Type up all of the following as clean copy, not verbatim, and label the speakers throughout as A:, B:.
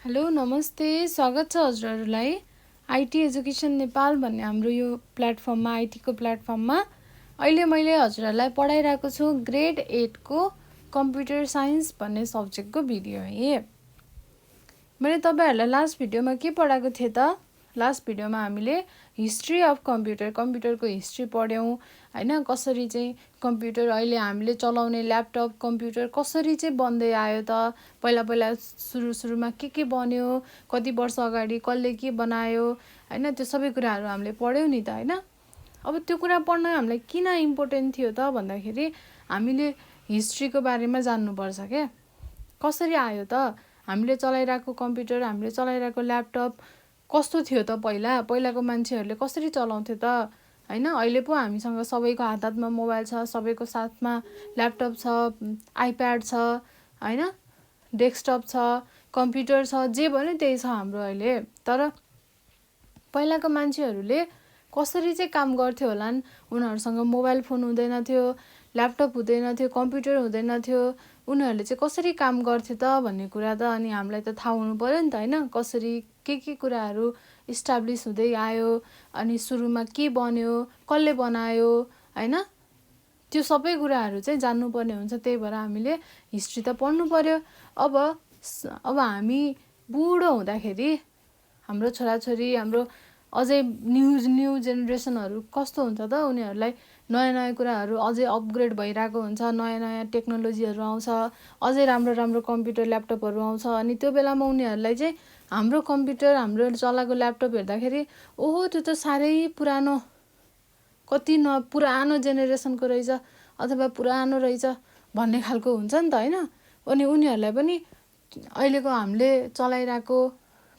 A: Hello नमस्ते, स्वागत छ हजुरहरूलाई आइटी एजुकेसन नेपाल भन्ने हाम्रो यो प्लेटफर्ममा, आइटीको प्लेटफर्ममा। अहिले मैले हजुरहरूलाई पढाइरहेको छु ग्रेड 8 को कम्प्युटर साइन्स भन्ने सब्जेक्टको भिडियो है। मैले तपाईँहरूलाई लास्ट भिडियोमा के पढाएको थिएँ त? लास्ट भिडियोमा हामीले हिस्ट्री अफ कम्प्युटरको हिस्ट्री पढ्यौँ हैन। कसरी चाहिँ कम्प्युटर अहिले हामीले चलाउने ल्यापटप कम्प्युटर कसरी चाहिँ बन्दै आयो त, पहिला सुरुमा के बन्यो, कति वर्ष अगाडि कसले के बनायो हैन, त्यो सबै कुराहरू हामीले पढ्यौँ नि त हैन। अब त्यो कुरा पढ्न हामीलाई किन इम्पोर्टेन्ट थियो त भन्दाखेरि हामीले हिस्ट्रीको बारेमा जान्नुपर्छ क्या। कसरी आयो त, हामीले चलाइरहेको कम्प्युटर, हामीले चलाइरहेको ल्यापटप कस्तो थियो त, पहिलाको मान्छेहरूले कसरी चलाउँथे त हैन। अहिले पो हामीसँग सबैको हातमा मोबाइल छ, सबैको साथमा ल्यापटप छ, आइप्याड छ हैन, डेस्कटप छ, कम्प्युटर छ, जे भन्यो त्यही छ हाम्रो अहिले। तर पहिलाको मान्छेहरूले कसरी चाहिँ काम गर्थ्यो होला नि? उनीहरूसँग मोबाइल फोन हुँदैन थियो, ल्यापटप हुँदैन थियो, कम्प्युटर हुँदैन थियो, उनीहरूले चाहिँ कसरी काम गर्थ्यो त भन्ने कुरा त अनि हामीलाई त थाहा हुनु पर्यो नि त हैन। कसरी के कुराहरू इस्टाब्लिस हुँदै आयो, अनि सुरुमा के बन्यो, कसले बनायो हैन, त्यो सबै कुराहरू चाहिँ जान्नुपर्ने हुन्छ। त्यही भएर हामीले हिस्ट्री त पढ्नु पर्यो। अब हामी बुढो हुँदाखेरि हाम्रो छोराछोरी, हाम्रो अझै न्यू जेनेरेसनहरू कस्तो हुन्छ त, उनीहरूलाई नयाँ कुराहरू अझै अपग्रेड भइरहेको हुन्छ, नयाँ टेक्नोलोजीहरू आउँछ, अझै राम्रो कम्प्युटर ल्यापटपहरू आउँछ। अनि त्यो बेलामा उनीहरूलाई चाहिँ हाम्रो कम्प्युटर, हाम्रो चलाएको ल्यापटप हेर्दाखेरि ओहो त्यो त साह्रै पुरानो, कति पुरानो जेनेरेसनको रहेछ अथवा पुरानो रहेछ भन्ने खालको हुन्छ नि त हैन। अनि उनीहरूलाई पनि अहिलेको हामीले चलाइरहेको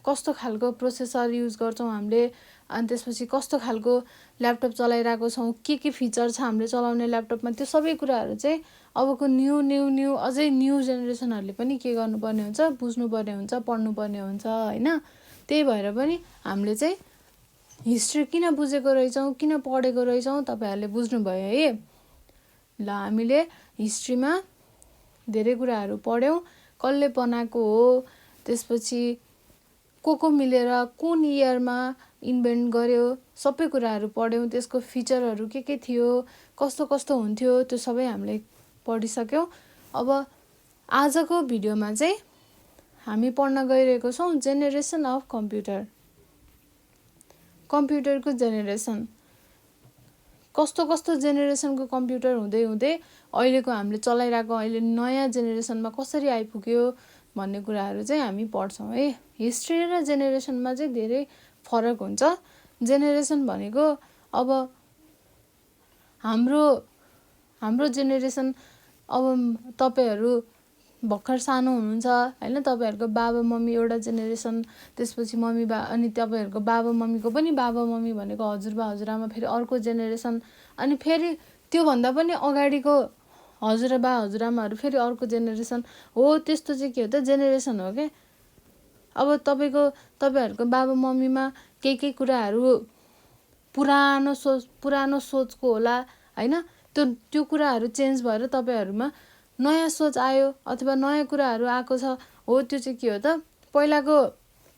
A: कस्तो खालको प्रोसेसर युज गर्छौँ हामीले, अनि त्यसपछि कस्तो खालको ल्यापटप चलाइरहेको छौँ, के फिचर छ हामीले चलाउने ल्यापटपमा, त्यो सबै कुराहरू चाहिँ अबको न्यू अझै न्यू जेनेरेसनहरूले पनि के गर्नुपर्ने हुन्छ, बुझ्नुपर्ने हुन्छ, पढ्नुपर्ने हुन्छ हैन। त्यही भएर पनि हामीले चाहिँ हिस्ट्री किन बुझेको रहेछौँ, किन पढेको रहेछौँ, तपाईँहरूले बुझ्नुभयो है। ल, हामीले हिस्ट्रीमा धेरै कुराहरू पढ्यौँ, कसले बनाएको हो, त्यसपछि को मिलेर कुन इयरमा इन्भेन्ट गर्यो, सबै कुराहरू पढ्यौँ। त्यसको फिचरहरू के थियो, कस्तो हुन्थ्यो, त्यो सबै हामीले पढिसक्यौँ। अब आजको भिडियोमा चाहिँ हामी पढ्न गइरहेको छौँ जेनेरेसन अफ कम्प्युटरको जेनेरेसन। कस्तो जेनेरेसनको कम्प्युटर हुँदै अहिलेको हामीले चलाइरहेको अहिले नयाँ जेनेरेसनमा कसरी आइपुग्यो भन्ने कुराहरू चाहिँ हामी पढ्छौँ है। हिस्ट्री र जेनेरेसनमा चाहिँ धेरै फरक हुन्छ। जेनेरेसन भनेको अब हाम्रो जेनेरेसन, अब तपाईँहरू भर्खर सानो हुनुहुन्छ हैन, तपाईँहरूको बाबा मम्मी एउटा जेनेरेसन, त्यसपछि अनि तपाईँहरूको बाबा मम्मीको पनि बाबा मम्मी भनेको हजुरबा हजुरआमा फेरि अर्को जेनेरेसन, अनि फेरि त्योभन्दा पनि अगाडिको हजुरबा हजुरआमाहरू फेरि अर्को जेनेरेसन हो। त्यस्तो चाहिँ के हो त, जेनेरेसन हो क्या। अब तपाईँहरूको बाबा मम्मीमा केही कुराहरू पुरानो सोचको होला हैन, त्यो कुराहरू चेन्ज भएर तपाईँहरूमा नयाँ सोच आयो अथवा नयाँ कुराहरू आएको छ हो। त्यो चाहिँ के हो त, पहिलाको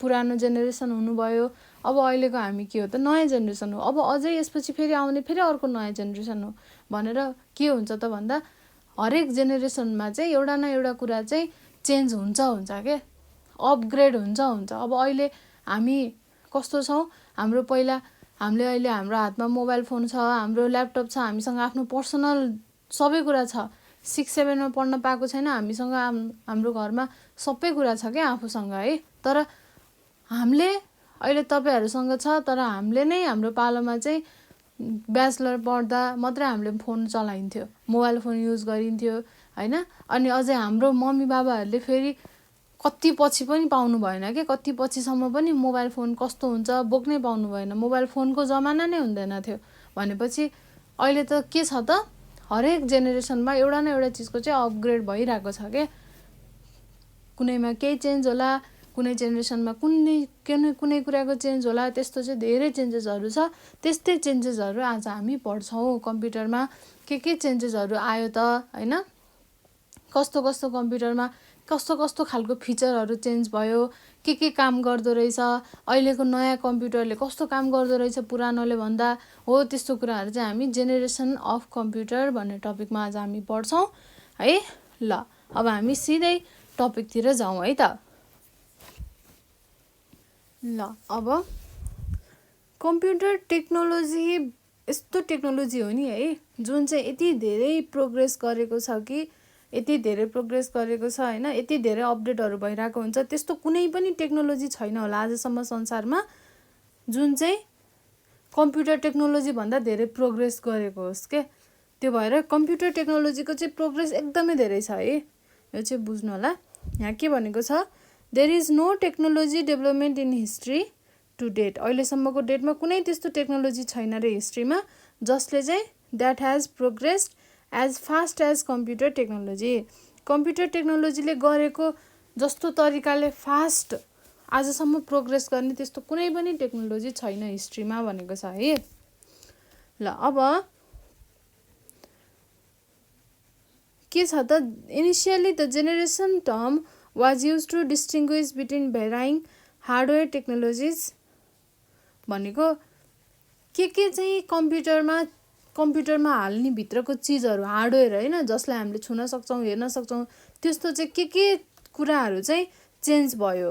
A: पुरानो जेनेरेसन हुनुभयो। अब अहिलेको हामी के हो त, नयाँ जेनेरेसन हो। अब अझै यसपछि फेरि आउने फेरि अर्को नयाँ जेनेरेसन हो भनेर के हुन्छ त भन्दा, हरेक जेनेरेसनमा चाहिँ एउटा न एउटा कुरा चाहिँ चेन्ज हुन्छ क्या, अपग्रेड हुन्छ। अब अहिले हामी कस्तो छौँ, हामीले अहिले हाम्रो हातमा मोबाइल फोन छ, हाम्रो ल्यापटप छ, हामीसँग आफ्नो पर्सनल सबै कुरा छ। 6-7 पढ्न पाएको छैन, हामीसँग हाम्रो घरमा सबै कुरा छ क्या आफूसँग है। तर हामीले अहिले तपाईँहरूसँग छ, तर हामीले नै हाम्रो पालोमा चाहिँ ब्याचलर पढ्दा मात्रै हामीले फोन चलाइन्थ्यो, मोबाइल फोन युज गरिन्थ्यो हैन। अनि अझै हाम्रो मम्मी बाबाहरूले फेरि कति पछि पनि पाउनु भएन क्या, कति पछिसम्म पनि मोबाइल फोन कस्तो हुन्छ बोक्नै पाउनु भएन, मोबाइल फोनको जमाना नै हुँदैन थियो। भनेपछि अहिले त के छ त, हरेक जेनेरेसनमा एउटा न एउटा चिजको चाहिँ अपग्रेड भइरहेको छ क्या। कुनैमा केही चेन्ज होला, कुनै जेनेरेसनमा कुनै कुराको चेन्ज होला, त्यस्तो चाहिँ धेरै चेन्जेसहरू छ। त्यस्तै चेन्जेसहरू आज हामी पढ्छौँ कम्प्युटरमा। के चेन्जेसहरू आयो त हैन, कस्तो कम्प्युटरमा कस्तो कस्तो खालको फिचरहरू चेन्ज भयो, के काम गर्दो रहेछ, अहिलेको नयाँ कम्प्युटरले कस्तो काम गर्दो रहेछ पुरानोले भन्दा, हो त्यस्तो कुराहरू चाहिँ हामी जेनेरेसन अफ कम्प्युटर भन्ने टपिकमा आज हामी पढ्छौँ है। ल अब हामी सिधै टपिकतिर जाउँ है त। ल अब कम्प्युटर टेक्नोलोजी यस्तो टेक्नोलोजी हो नि है, जुन चाहिँ यति धेरै प्रोग्रेस गरेको छ कि यति धेरै प्रोग्रेस गरेको छ होइन, यति धेरै अपडेटहरू भइरहेको हुन्छ, त्यस्तो कुनै पनि टेक्नोलोजी छैन होला आजसम्म संसारमा जुन चाहिँ कम्प्युटर टेक्नोलोजी भन्दा धेरै प्रोग्रेस गरेको होस् के। त्यो भएर कम्प्युटर टेक्नोलोजीको चाहिँ प्रोग्रेस एकदमै धेरै छ है, यो चाहिँ बुझ्नु होला। यहाँ के भनेको छ, there is no technology development in history to date, अहिलेसम्मको डेटमा कुनै त्यस्तो टेक्नोलोजी छैन रे हिस्ट्रीमा जसले चाहिँ that has progressed as fast as computer technology. Computer टेक्नोलोजीले गरेको जस्तो तरिकाले फास्ट आजसम्म प्रोग्रेस गर्ने त्यस्तो कुनै पनि टेक्नोलोजी छैन हिस्ट्रीमा भनेको छ है। ल अब के छ त, initially the generation term was use to distinguish between varying hardware technologies भनेको के चाहिँ कम्प्युटरमा हाल्ने भित्रको चिजहरू हार्डवेयर होइन, जसलाई हामीले छुन सक्छौँ हेर्न सक्छौँ, त्यस्तो चाहिँ के कुराहरू चाहिँ चेन्ज भयो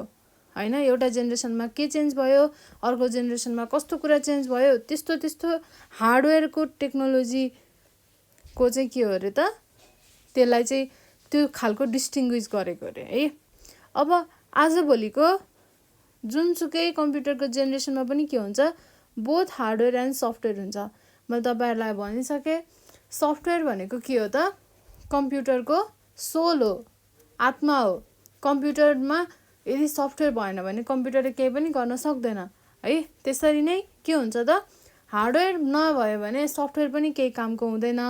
A: होइन। एउटा जेनेरेसनमा के चेन्ज भयो, अर्को जेनेरेसनमा कस्तो कुरा चेन्ज भयो, त्यस्तो हार्डवेयरको टेक्नोलोजीको चाहिँ के हो अरे त, त्यसलाई चाहिँ त्यो खालको डिस्टिङ्ग्विस गरेको अरे है। अब आजभोलिको जुनसुकै कम्प्युटरको जेनेरेसनमा पनि के हुन्छ, बोथ हार्डवेयर एन्ड सफ्टवेयर हुन्छ। मैले तपाईँहरूलाई भनिसकेँ, सफ्टवेयर भनेको के हो त, कम्प्युटरको सोल हो, आत्मा हो। कम्प्युटरमा यदि सफ्टवेयर भएन भने कम्प्युटरले केही पनि गर्न सक्दैन है। त्यसरी नै के हुन्छ त, हार्डवेयर नभयो भने सफ्टवेयर पनि केही कामको हुँदैन,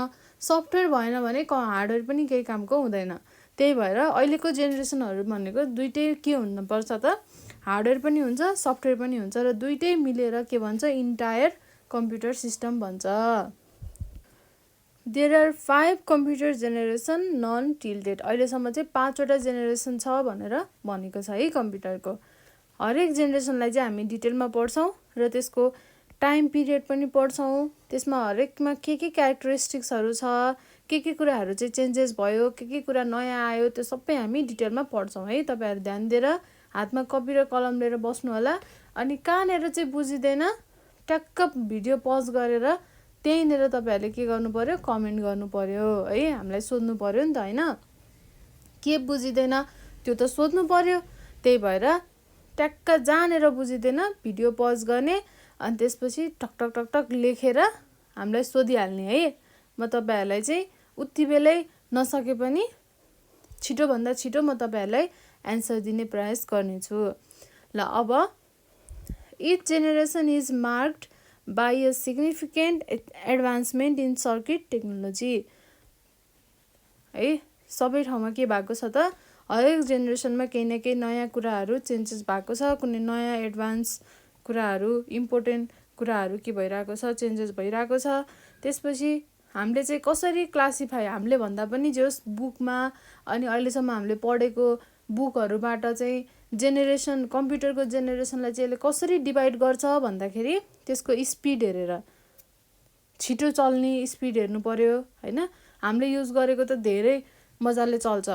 A: सफ्टवेयर भएन भने हार्डवेयर पनि केही कामको हुँदैन। त्यही भएर अहिलेको जेनेरेसनहरू भनेको दुइटै के हुनुपर्छ त, हार्डवेयर पनि हुन्छ सफ्टवेयर पनि हुन्छ र दुइटै मिलेर के भन्छ, इन्टायर कम्प्युटर सिस्टम भन्छ। There are 5 computer generation known till date, अहिलेसम्म चाहिँ 5वटा जेनेरेसन छ भनेर भनेको छ है कम्प्युटरको। हरेक जेनेरेसनलाई चाहिँ हामी डिटेलमा पढ्छौँ र त्यसको टाइम पिरियड पनि पढ्छौँ, त्यसमा हरेकमा के क्यारेक्टरिस्टिक्सहरू छ, के कुराहरू चाहिँ चेन्जेस भयो, के कुरा नयाँ आयो, त्यो सबै हामी डिटेलमा पढ्छौँ है। तपाईँहरू ध्यान दिएर हातमा कपी र कलम लिएर बस्नु होला। अनि कहाँनिर चाहिँ बुझिँदैन ट्याक्क भिडियो पज गरेर त्यहीँनिर तपाईँहरूले के गर्नु पर्यो, कमेन्ट गर्नु पर्यो है, हामीलाई सोध्नु पर्यो नि त होइन। के बुझिँदैन त्यो त सोध्नु पर्यो, त्यही भएर ट्याक्क जहाँनिर बुझिँदैन भिडियो पज गर्ने अनि त्यसपछि टक टक टक टक लेखेर हामीलाई सोधिहाल्ने है। म तपाईँहरूलाई चाहिँ उति बेलै नसके पनि छिटोभन्दा छिटो म तपाईँहरूलाई एन्सर दिने प्रयास गर्नेछु। ल अब each generation is marked by a significant advancement in circuit technology है। सबै ठाउँमा के भएको छ त, हरेक जेनेरेसनमा केही न केही नयाँ कुराहरू चेन्जेस भएको छ, कुनै नयाँ एडभान्स कुराहरू इम्पोर्टेन्ट कुराहरू के भइरहेको छ, चेन्जेस भइरहेको छ। त्यसपछि हामीले चाहिँ कसरी क्लासिफाई, हामीले भन्दा पनि जस बुकमा अनि अहिलेसम्म हामीले पढेको बुकहरूबाट चाहिँ जेनेरेसन, कम्प्युटरको जेनेरेसनलाई चाहिँ यसले कसरी डिभाइड गर्छ भन्दाखेरि त्यसको स्पिड हेरेर, छिटो चल्ने स्पिड हेर्नु पर्यो होइन। हामीले युज गरेको त धेरै मजाले चल्छ,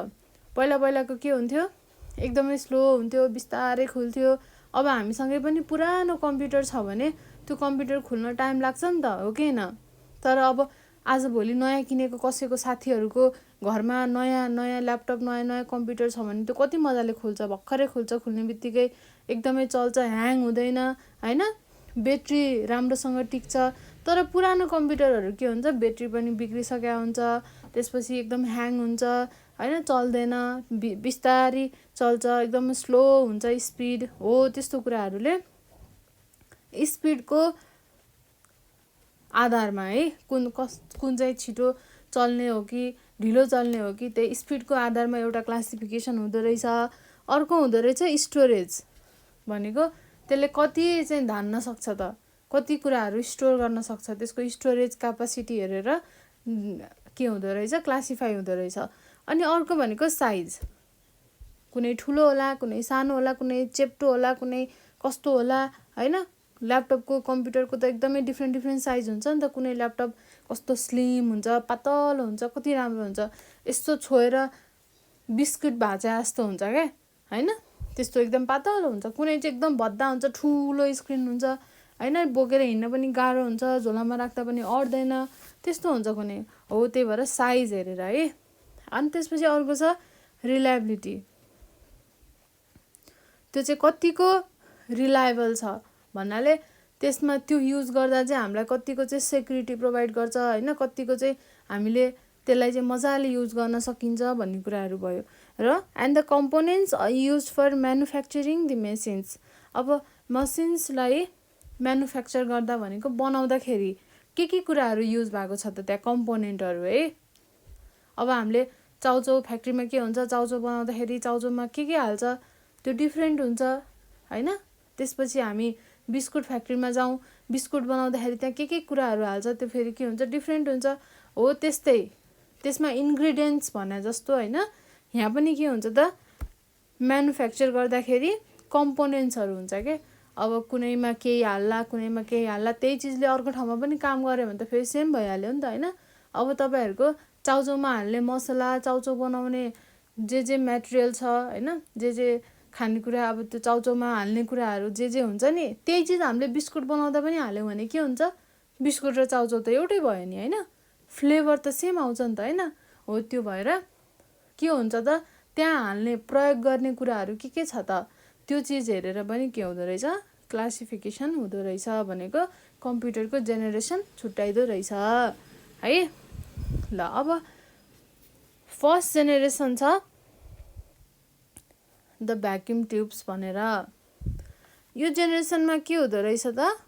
A: पहिलाको के हुन्थ्यो, एकदमै स्लो हुन्थ्यो, बिस्तारै खुल्थ्यो। अब हामीसँगै पनि पुरानो कम्प्युटर छ भने त्यो कम्प्युटर खुल्न टाइम लाग्छ नि त, हो कि होइन। तर अब आजभोलि नयाँ किनेको कसैको साथीहरूको घरमा नयाँ ल्यापटप, नयाँ कम्प्युटर छ भने त्यो कति मजाले खुल्छ, भर्खरै खुल्छ, खुल्ने बित्तिकै एकदमै चल्छ, ह्याङ हुँदैन होइन, ब्याट्री राम्रोसँग टिक्छ। तर पुरानो कम्प्युटरहरू के हुन्छ, ब्याट्री पनि बिग्रिसकेको हुन्छ, त्यसपछि एकदम ह्याङ हुन्छ होइन, चल्दैन, बिस्तारी चल्छ, एकदम स्लो हुन्छ स्पिड हो। त्यस्तो कुराहरूले स्पिडको आधारमा है, कुन चाहिँ छिटो चल्ने हो कि ढिलो चल्ने हो कि त्यही स्पिडको आधारमा एउटा क्लासिफिकेसन हुँदो रहेछ। अर्को हुँदो रहेछ स्टोरेज भनेको, त्यसले कति चाहिँ धान्न सक्छ त, कति कुराहरू स्टोर गर्न सक्छ, त्यसको स्टोरेज क्यापासिटी हेरेर के हुँदो रहेछ, क्लासिफाई हुँदो रहेछ। अनि अर्को भनेको साइज, कुनै ठुलो होला, कुनै सानो होला, कुनै चेप्टो होला, कुनै कस्तो होला होइन। ल्यापटपको कम्प्युटरको त एकदमै डिफ्रेन्ट साइज हुन्छ नि त। कुनै ल्यापटप कस्तो स्लिम हुन्छ, पातलो हुन्छ, कति राम्रो हुन्छ, यस्तो छोएर बिस्कुट भाजा जस्तो हुन्छ क्या होइन, त्यस्तो एकदम पातलो हुन्छ। कुनै चाहिँ एकदम भद्दा हुन्छ, ठुलो स्क्रिन हुन्छ होइन, बोकेर हिँड्न पनि गाह्रो हुन्छ, झोलामा राख्दा पनि अट्दैन, त्यस्तो हुन्छ कुनै। हो त्यही भएर साइज हेरेर है। अनि त्यसपछि अर्को छ रिलायबिलिटी। त्यो चाहिँ कतिको रिलायबल छ भन्नाले त्यसमा त्यो युज गर्दा चाहिँ हामीलाई कतिको चाहिँ सेक्युरिटी प्रोभाइड गर्छ होइन, कतिको चाहिँ हामीले त्यसलाई चाहिँ मजाले युज गर्न सकिन्छ भन्ने कुराहरू भयो। र and the components use for manufacturing the machines. अब मसिन्सलाई म्यानुफ्याक्चर गर्दा भनेको बनाउँदाखेरि के कुराहरू युज भएको छ त त्यहाँ कम्पोनेन्टहरू है। अब हामीले चाउचाउ फ्याक्ट्रीमा के हुन्छ, चाउचाउ बनाउँदाखेरि चाउचाउमा के हाल्छ त्यो डिफ्रेन्ट हुन्छ होइन। त्यसपछि हामी बिस्कुट फ्याक्ट्रीमा जाउँ, बिस्कुट बनाउँदाखेरि त्यहाँ के कुराहरू हाल्छ त्यो फेरि के हुन्छ, डिफ्रेन्ट हुन्छ। हो त्यस्तै त्यसमा इन्ग्रिडियन्ट्स भने जस्तो होइन, यहाँ पनि के हुन्छ त म्यानुफ्याक्चर गर्दाखेरि कम्पोनेन्ट्सहरू हुन्छ क्या। अब कुनैमा केही हाल्ला, कुनैमा केही हाल्ला, त्यही चिजले अर्को ठाउँमा पनि काम गऱ्यो भने त फेरि सेम भइहाल्यो नि त होइन। अब तपाईँहरूको चाउचाउमा हाल्ने मसला, चाउचाउ बनाउने जे मेटेरियल छ होइन, जे खानेकुरा, अब त्यो चाउचाउमा हाल्ने कुराहरू जे हुन्छ नि, त्यही चिज हामीले बिस्कुट बनाउँदा पनि हाल्यौँ भने के हुन्छ, बिस्कुट र चाउचाउ त एउटै भयो नि होइन, फ्लेभर त सेम आउँछ नि त होइन। हो त्यो भएर के हुन्छ त त्यहाँ हाल्ने प्रयोग गर्ने कुराहरू के छ त त्यो चिज हेरेर पनि के हुँदो रहेछ, क्लासिफिकेसन हुँदो रहेछ भनेको कम्प्युटरको जेनेरेसन छुट्याइदो रहेछ है। ल अब फर्स्ट जेनेरेसन छ द भ्याक्युम ट्युब्स भनेर। यो जेनेरेसनमा के हुँदो रहेछ त,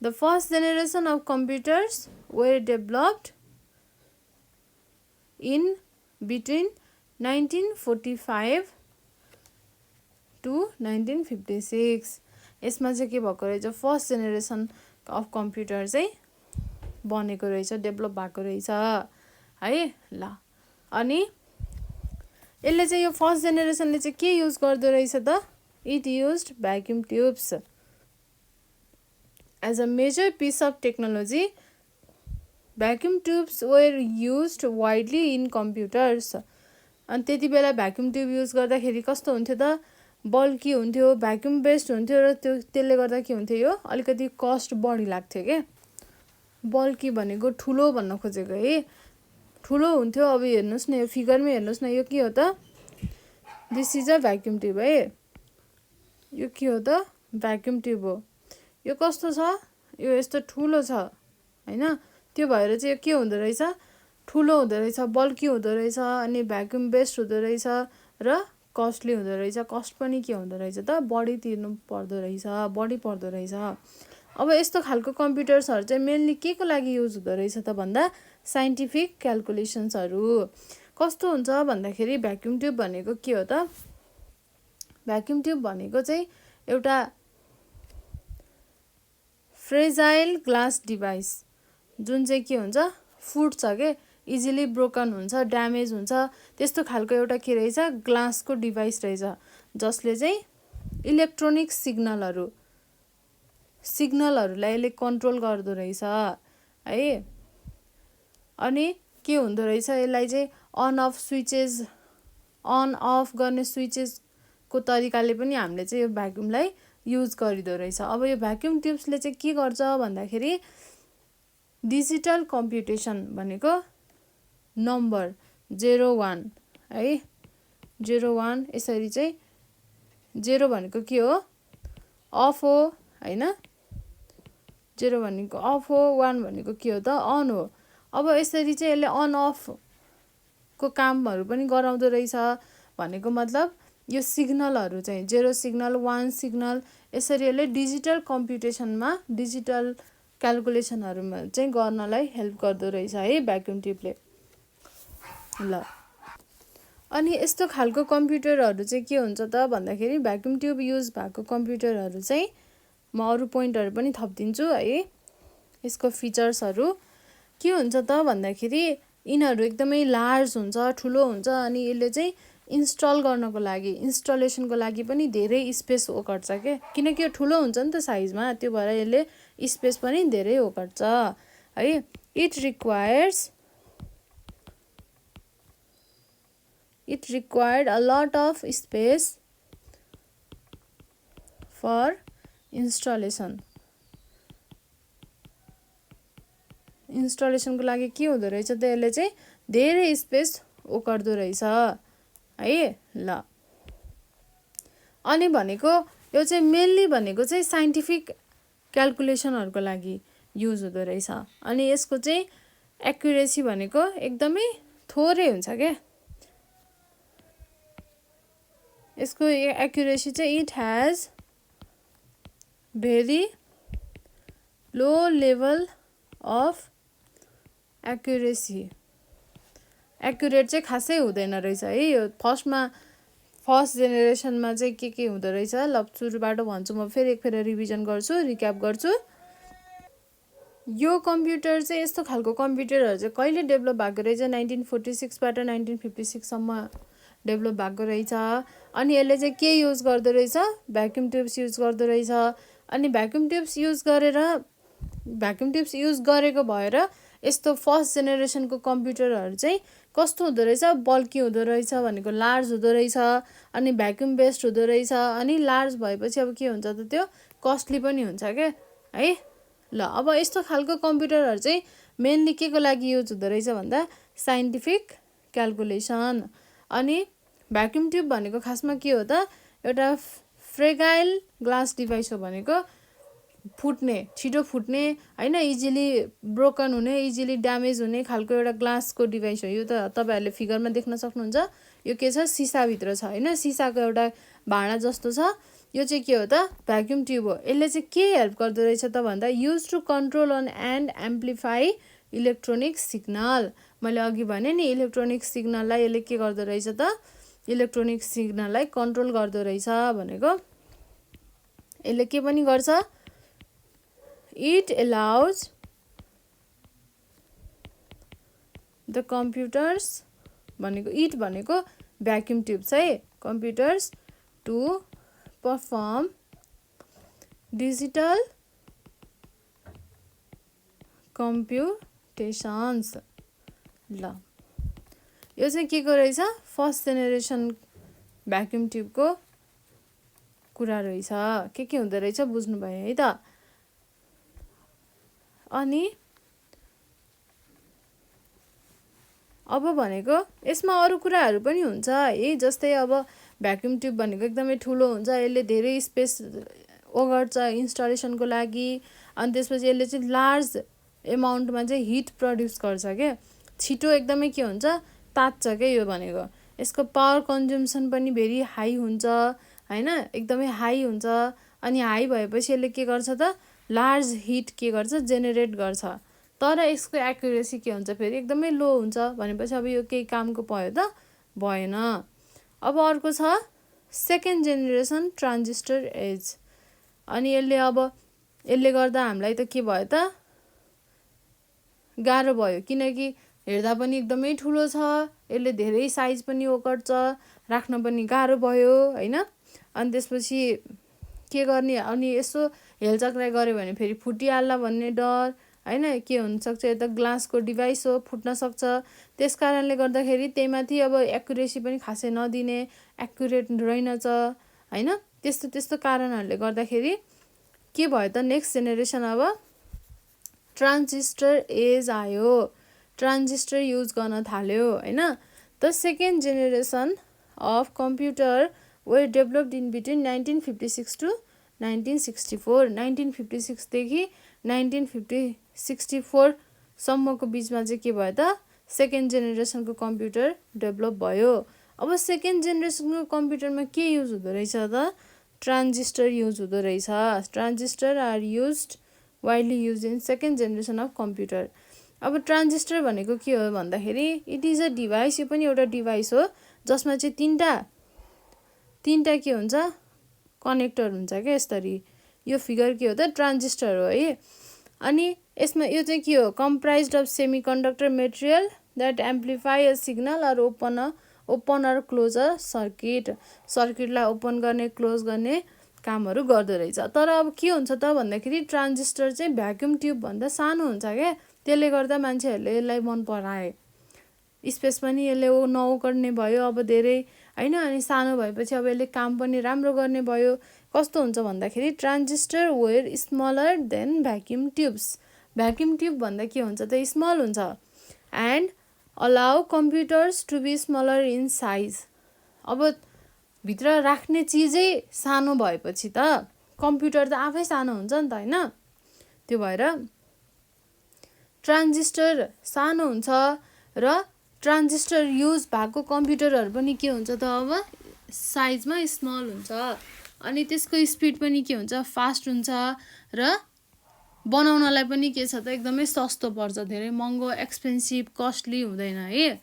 A: the first generation of computers were developed in between 1945 to 1956। यसमा चाहिँ के भएको रहेछ, फर्स्ट जेनेरेसन अफ कम्प्युटर चाहिँ बनेको रहेछ, डेभलप भएको रहेछ है। ल अनि यसले चाहिँ यो फर्स्ट जेनेरेसनले चाहिँ के युज गर्दो रहेछ त, it used vacuum tubes as a major piece of technology. Vacuum tubes were used widely in computers. अनि त्यति बेला भ्याक्युम ट्युब युज गर्दाखेरि कस्तो हुन्थ्यो त, बल्की हुन्थ्यो, भ्याक्युम बेस्ड हुन्थ्यो र त्यसले गर्दा के हुन्थ्यो, यो अलिकति कस्ट बढी लाग्थ्यो क्या। बल्की भनेको ठुलो भन्न खोजेको है, ठुलो हुन्थ्यो। अब हेर्नुहोस् न यो फिगरमै हेर्नुहोस् न, यो के हो त, this is a vacuum tube है, यो के हो त भ्याक्युम ट्युब हो। यो कस्तो छ, यो यस्तो ठुलो छ होइन, त्यो भएर चाहिँ के हुँदो रहेछ, ठुलो हुँदो रहेछ, बल्की हुँदो रहेछ, अनि भ्याक्युम बेस्ड हुँदो रहेछ र कस्टली हुँदो रहेछ। कस्ट पनि के हुँदो रहेछ त, बढी तिर्नु पर्दो रहेछ, बढी पर्दो रहेछ। अब यस्तो खालको कम्प्युटर्सहरू चाहिँ मेनली के को लागि युज हुँदो रहेछ त भन्दा, साइन्टिफिक क्यालकुलेसन्सहरू। कस्तो हुन्छ भन्दाखेरि भ्याक्युम ट्युब भनेको के हो त, भ्याक्युम ट्युब भनेको चाहिँ एउटा फ्रेजाइल ग्लास डिभाइस जुन चाहिँ के हुन्छ, फुट्छ के, इजिली ब्रोकन हुन्छ, ड्यामेज हुन्छ, त्यस्तो खालको एउटा के रहेछ, ग्लासको डिभाइस रहेछ, जसले चाहिँ इलेक्ट्रोनिक सिग्नलहरूलाई यसले कन्ट्रोल गर्दो रहेछ है। अनि के हुँदो रहेछ, यसलाई चाहिँ अन अफ गर्ने स्विचेसको तरिकाले पनि हामीले चाहिँ यो भ्याक्युमलाई युज गरिदो रहेछ। अब यो भ्याक्युम ट्युब्सले चाहिँ के गर्छ भन्दाखेरि डिजिटल कम्प्युटेसन भनेको नम्बर 01 है, 01 यसरी चाहिँ 0 भनेको के हो, अफ हो होइन, 0 भनेको अफ हो, 1 भनेको के हो त, अन हो। अब यसरी चाहिँ यसले अन अफको कामहरू पनि गराउँदो रहेछ भनेको मतलब यो सिग्नलहरू चाहिँ 0 सिग्नल 1 सिग्नल यसरी यसले डिजिटल कम्प्युटेसनमा, डिजिटल क्यालकुलेसनहरूमा चाहिँ गर्नलाई हेल्प गर्दो रहेछ है भ्याक्युम ट्युबले। ल अनि यस्तो खालको कम्प्युटरहरू चाहिँ के हुन्छ त भन्दाखेरि, भ्याक्युम ट्युब युज भएको कम्प्युटरहरू चाहिँ म अरू पोइन्टहरू पनि थपिदिन्छु है। यसको फिचर्सहरू के हुन्छ त भन्दाखेरि, यिनीहरू एकदमै लार्ज हुन्छ, ठुलो हुन्छ, अनि यसले चाहिँ इन्स्टल गर्नको लागि इन्स्टलेसनको लागि पनि धेरै स्पेस ओगट्छ के, किनकि यो ठुलो हुन्छ नि त साइजमा, त्यो भएर यसले स्पेस पनि धेरै ओगट्छ है। It required a lot of space for इन्स्टलेसनको लागि के हुँदो रहेछ त, यसले चाहिँ धेरै स्पेस ओगट्दो रहेछ है। ल अनि भनेको यो चाहिँ मेनली भनेको चाहिँ साइन्टिफिक क्याल्कुलेसनहरूको लागि युज हुँदो रहेछ। अनि यसको चाहिँ एक्युरेसी भनेको एकदमै थोरै हुन्छ क्या, यसको एक्युरेसी चाहिँ it has very low level of accuracy. Accurate चाहिँ खासै हुँदैन रहेछ है। यो फर्स्ट जेनेरेसनमा चाहिँ के हुँदो रहेछ, ल सुरुबाट भन्छु म, फेरि एकखेर रिभिजन गर्छु, रिक्याप गर्छु। यो कम्प्युटर चाहिँ यस्तो खालको कम्प्युटरहरू चाहिँ कहिले डेभलप भएको रहेछ, 1946बाट 1956सम्म डेभलप भएको रहेछ। अनि यसले चाहिँ के युज गर्दो रहेछ, भ्याक्युम ट्युब्स युज गर्दो रहेछ। अनि भ्याक्युम ट्युब्स युज गरेको भएर यस्तो फर्स्ट जेनेरेसनको कम्प्युटरहरू चाहिँ कस्तो हुँदो रहेछ, बल्की हुँदो रहेछ भनेको, लार्ज हुँदो रहेछ, अनि भ्याक्युम बेस्ड हुँदो रहेछ। अनि लार्ज भएपछि अब के हुन्छ त, त्यो कस्टली पनि हुन्छ क्या है। ल अब यस्तो खालको कम्प्युटरहरू चाहिँ मेनली के को लागि युज हुँदो रहेछ भन्दा साइन्टिफिक क्याल्कुलेसन। अनि भ्याक्युम ट्युब भनेको खासमा के हो त, एउटा फ्रेगाइल ग्लास डिभाइस हो, भनेको छिटो फुट्ने होइन, इजिली ब्रोकन हुने, इजिली ड्यामेज हुने खालको एउटा ग्लासको डिभाइस हो। यो त तपाईँहरूले फिगरमा देख्न सक्नुहुन्छ। यो के छ, सिसाभित्र छ होइन, सिसाको एउटा भाँडा जस्तो छ। यो चाहिँ के हो त, भ्याक्युम ट्युब हो। यसले चाहिँ के हेल्प गर्दो रहेछ त भन्दा use to control on and amplify electronic signal. मैले अघि भने नि, इलेक्ट्रोनिक सिग्नललाई यसले के गर्दो रहेछ त, इलेक्ट्रोनिक सिग्नललाई कन्ट्रोल गर्दो रहेछ भनेको। यसले के पनि गर्छ, इट अलाउज द कम्प्युटर्स भनेको, इट भनेको भ्याक्युम ट्युब्स है, कम्प्युटर्स टु परफर्म डिजिटल कम्प्युटेसन्स। ल यो चाहिँ के को रहेछ, फर्स्ट जेनेरेसन भ्याक्युम ट्युबको कुरा रहेछ। के हुँदो रहेछ बुझ्नुभयो है त। अनि अब भनेको यसमा अरू कुराहरू पनि हुन्छ है, जस्तै अब भ्याक्युम ट्युब भनेको एकदमै ठुलो हुन्छ, यसले धेरै स्पेस ओगट्छ इन्स्टलेसनको लागि। अनि त्यसपछि यसले चाहिँ लार्ज एमाउन्टमा चाहिँ हिट प्रड्युस गर्छ क्या, छिटो एकदमै के हुन्छ, तात्छ क्या यो भनेको। यसको पावर कन्ज्युम्सन पनि भेरी हाई हुन्छ होइन, एकदमै हाई हुन्छ। अनि हाई भएपछि यसले के गर्छ त, लार्ज हिट के गर्छ, जेनेरेट गर्छ। तर यसको एक्युरेसी के हुन्छ, फेरि एकदमै लो हुन्छ भनेपछि अब यो केही कामको भयो त भएन। अब अर्को छ सेकेन्ड जेनेरेसन ट्रान्जिस्टर एज। अनि यसले गर्दा हामीलाई त के भयो त, गाह्रो भयो, किनकि हेर्दा पनि एकदमै ठुलो छ, यसले धेरै साइज पनि ओगट्छ, राख्न पनि गाह्रो भयो होइन। अनि त्यसपछि के गर्ने, अनि यसो हेलचक्राइ गऱ्यो भने फेरि फुटिहाल्ला भन्ने डर होइन, के हुनसक्छ, यो त ग्लासको डिभाइस हो, फुट्न सक्छ। त्यस कारणले गर्दाखेरि त्यहीमाथि अब एक्युरेसी पनि खासै नदिने, एक्युरेट रहेनछ होइन। त्यस्तो कारणहरूले गर्दाखेरि के भयो त, नेक्स्ट जेनेरेसन अब ट्रान्जिस्टर एज आयो, ट्रान्जिस्टर युज गर्न थाल्यो होइन। The second generation of computer were developed in between 1956 to 1964। 1956 देखि 1964 सम्मको बिचमा चाहिँ के भयो त, सेकेन्ड जेनेरेसनको कम्प्युटर डेभलप भयो। अब सेकेन्ड जेनेरेसनको कम्प्युटरमा के युज हुँदो रहेछ त, ट्रान्जिस्टर युज हुँदो रहेछ। Transistor are used widely use in second generation of computer. अब ट्रान्जिस्टर भनेको के हो भन्दाखेरि इट इज अ डिभाइस, यो पनि एउटा डिभाइस हो जसमा चाहिँ तिनवटा के हुन्छ, कनेक्टर हुन्छ क्या यसरी। यो फिगर के हो त, ट्रान्जिस्टर हो है। अनि यसमा यो चाहिँ के हो, comprised of semiconductor material that amplify a signal or open a open or close a सर्किटलाई ओपन गर्ने क्लोज गर्ने कामहरू गर्दो रहेछ। तर अब के हुन्छ त भन्दाखेरि ट्रान्जिस्टर चाहिँ भ्याक्युम ट्युबभन्दा सानो हुन्छ क्या, त्यसले गर्दा मान्छेहरूले यसलाई मन पराए। स्पेस पनि यसले नओगट्ने भयो अब धेरै होइन, अनि सानो भएपछि अब यसले काम पनि राम्रो गर्ने भयो। कस्तो हुन्छ भन्दाखेरि transistor were smaller than vacuum tubes, vacuum tube भन्दा के हुन्छ त स्मल हुन्छ। And allow computers to be smaller in size, अब भित्र राख्ने चिजै सानो भएपछि त कम्प्युटर त आफै सानो हुन्छ नि त होइन। त्यो भएर ट्रान्जिस्टर सानो हुन्छ र ट्रान्जिस्टर युज भएको कम्प्युटरहरू पनि के हुन्छ त अब साइजमा स्मल हुन्छ, अनि त्यसको स्पिड पनि के हुन्छ फास्ट हुन्छ र बनाउनलाई पनि के छ त एकदमै सस्तो पर्छ, धेरै महँगो एक्सपेन्सिभ कस्टली हुँदैन है।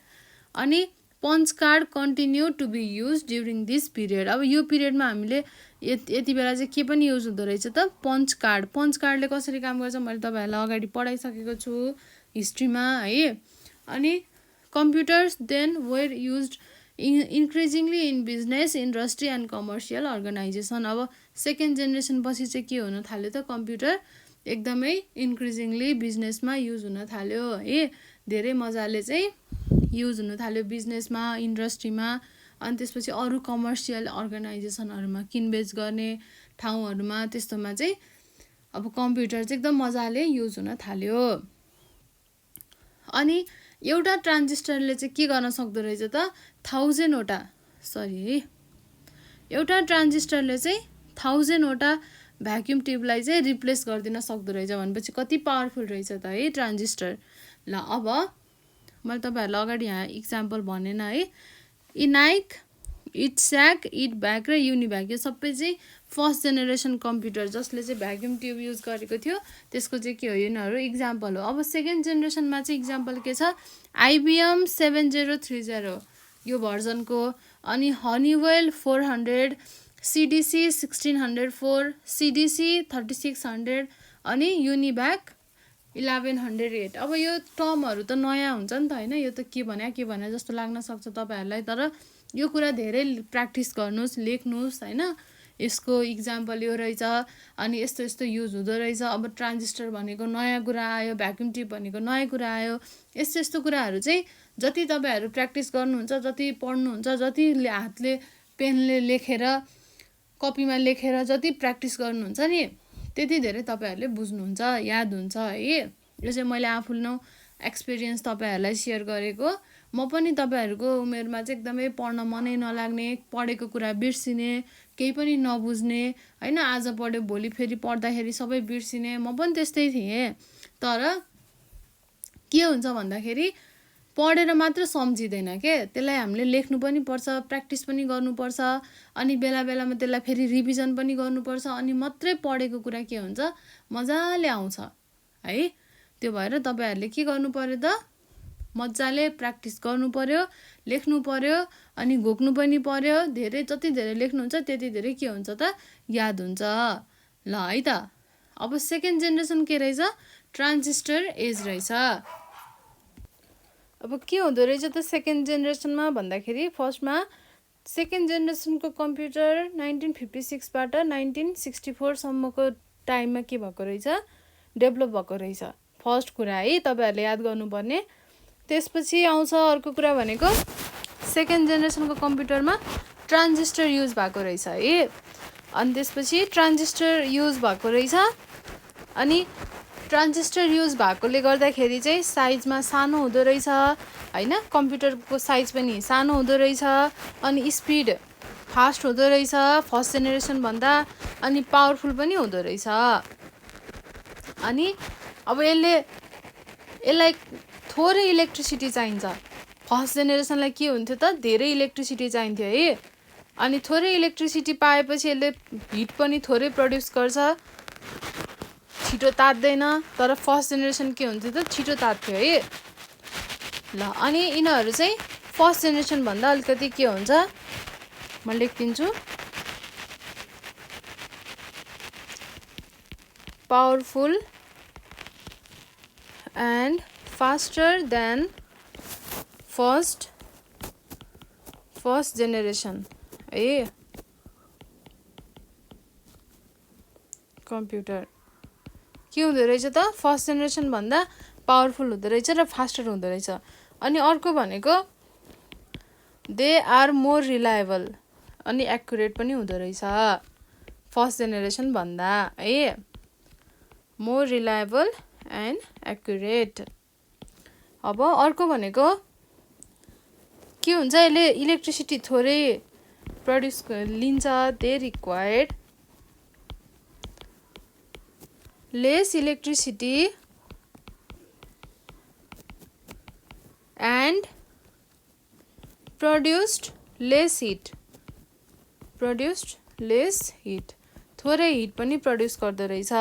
A: अनि punch card continue to be use during this period, अब यो पिरियडमा हामीले यति बेला चाहिँ के पनि युज हुँदो रहेछ त पन्च कार्ड। पन्च कार्डले कसरी काम गर्छ मैले तपाईँहरूलाई अगाडि पढाइसकेको छु हिस्ट्रीमा है। अनि computers then were used increasingly in business industry and commercial organisation, अब सेकेन्ड जेनेरेसन पछि चाहिँ के हुन थाल्यो त कम्प्युटर एकदमै इन्क्रिजिङली बिजनेसमा युज हुन थाल्यो है, धेरै मजाले चाहिँ युज हुन थाल्यो बिजनेसमा इन्डस्ट्रीमा, अनि त्यसपछि अरू कमर्सियल अर्गनाइजेसनहरूमा किनबेच गर्ने ठाउँहरूमा त्यस्तोमा चाहिँ अब कम्प्युटर चाहिँ एकदम मजाले युज हुन थाल्यो। अनि एउटा ट्रान्जिस्टरले चाहिँ के गर्न सक्दो रहेछ त 1000 वटा एउटा ट्रान्जिस्टरले चाहिँ 1000 वटा भ्याक्युम ट्युबलाई चाहिँ रिप्लेस गरिदिन सक्दो रहेछ भनेपछि कति पावरफुल रहेछ त है ट्रान्जिस्टर। ल अब मैले तपाईँहरूलाई अगाडि यहाँ इक्जाम्पल भनेन है, इनाइक, इटस्याक, इटब्याक र युनिभ्याक यो सबै चाहिँ फर्स्ट जेनेरेसन कम्प्युटर जसले चाहिँ भ्याक्युम ट्युब युज गरेको थियो त्यसको चाहिँ के हो यिनीहरू इक्जाम्पल हो। अब सेकेन्ड जेनेरेसनमा चाहिँ इक्जाम्पल के छ आइबिएम 7030 यो भर्जनको, अनि हनिवेल 400, सिडिसी 1604, सिडिसी 3600 अनि युनिभ्याक 1108। अब यो टर्महरू त नयाँ हुन्छ नि त होइन, यो त के भने जस्तो लाग्न सक्छ तपाईँहरूलाई, तर यो कुरा धेरै प्र्याक्टिस गर्नुहोस् लेख्नुहोस् होइन। यसको इक्जाम्पल यो रहेछ, अनि यस्तो यस्तो युज हुँदो रहेछ। अब ट्रान्जिस्टर भनेको नयाँ कुरा आयो, भ्याक्युम ट्युब भनेको नयाँ कुरा आयो। यस्तो यस्तो कुराहरू चाहिँ जति तपाईँहरू प्र्याक्टिस गर्नुहुन्छ, जति पढ्नुहुन्छ, जति हातले पेनले लेखेर कपीमा लेखेर जति प्र्याक्टिस गर्नुहुन्छ नि त्यति धेरै तपाईँहरूले बुझ्नुहुन्छ, याद हुन्छ है। यो चाहिँ मैले आफूले एक्सपिरियन्स तपाईँहरूलाई सेयर गरेको। म पनि तपाईँहरूको उमेरमा चाहिँ एकदमै पढ्न मनै नलाग्ने, पढेको कुरा बिर्सिने, केही पनि नबुझ्ने होइन, आज पढ्यो भोलि फेरि पढ्दाखेरि सबै बिर्सिने, म पनि त्यस्तै थिएँ। तर के हुन्छ भन्दाखेरि पढेर मात्र सम्झिँदैन के, त्यसलाई हामीले लेख्नु पनि पर्छ, प्र्याक्टिस पनि गर्नुपर्छ, अनि बेला बेलामा त्यसलाई फेरि रिभिजन पनि गर्नुपर्छ, अनि मात्रै पढेको कुरा के हुन्छ मजाले आउँछ है। त्यो भएर तपाईँहरूले के गर्नु पर्यो त मजाले प्र्याक्टिस गर्नु पर्यो, लेख्नु पर्यो, अनि घोक्नु पनि पर्यो। धेरै जति धेरै लेख्नुहुन्छ त्यति धेरै के हुन्छ त याद हुन्छ। ल है त अब सेकेन्ड जेनेरेसन के रहेछ ट्रान्जिस्टर एज रहेछ। अब के हुँदो रहेछ त सेकेन्ड जेनेरेसनमा भन्दाखेरि फर्स्टमा सेकेन्ड जेनेरेसनको कम्प्युटर 1956बाट 1964सम्मको टाइममा के भएको रहेछ डेभलप भएको रहेछ, फर्स्ट कुरा है तपाईँहरूले याद गर्नुपर्ने। त्यसपछि आउँछ अर्को कुरा भनेको सेकेन्ड जेनेरेसनको कम्प्युटरमा ट्रान्जिस्टर युज भएको रहेछ है, अनि त्यसपछि ट्रान्जिस्टर युज भएको रहेछ, अनि ट्रान्जिस्टर युज भएकोले गर्दाखेरि चाहिँ साइजमा सानो हुँदो रहेछ होइन, कम्प्युटरको साइज पनि सानो हुँदो रहेछ, अनि स्पिड फास्ट हुँदो रहेछ फर्स्ट जेनेरेसन भन्दा, अनि पावरफुल पनि हुँदो रहेछ। अनि अब यसलाई थोरै इलेक्ट्रिसिटी चाहिन्छ, फर्स्ट जेनेरेसनलाई के हुन्थ्यो त धेरै इलेक्ट्रिसिटी चाहिन्थ्यो है, अनि थोरै इलेक्ट्रिसिटी पाएपछि यसले हिट पनि थोरै प्रड्युस गर्छ, छिटो तात्दैन। तर फर्स्ट जेनेरेसन के हुन्थ्यो त छिटो तात्थ्यो है। ल अनि यिनीहरू चाहिँ फर्स्ट जेनेरेसन भन्दा अलिकति के हुन्छ म लेखिदिन्छु, powerful and faster than first first generation है कम्प्युटर के हुँदो रहेछ त फर्स्ट जेनेरेसन भन्दा पावरफुल हुँदो रहेछ र फास्टर हुँदो रहेछ। अनि अर्को भनेको दे आर मोर रिलायबल अनि एक्युरेट पनि हुँदो रहेछ फर्स्ट जेनेरेसन भन्दा है मोर रिलायबल एन्ड एक्युरेट। अब अर्को भनेको के हुन्छ यसले इलेक्ट्रिसिटी थोरै प्रड्युस लिन्छ they required lace electricity and produced less heat थोरै हिट पनि प्रड्युस गर्दो रहेछ।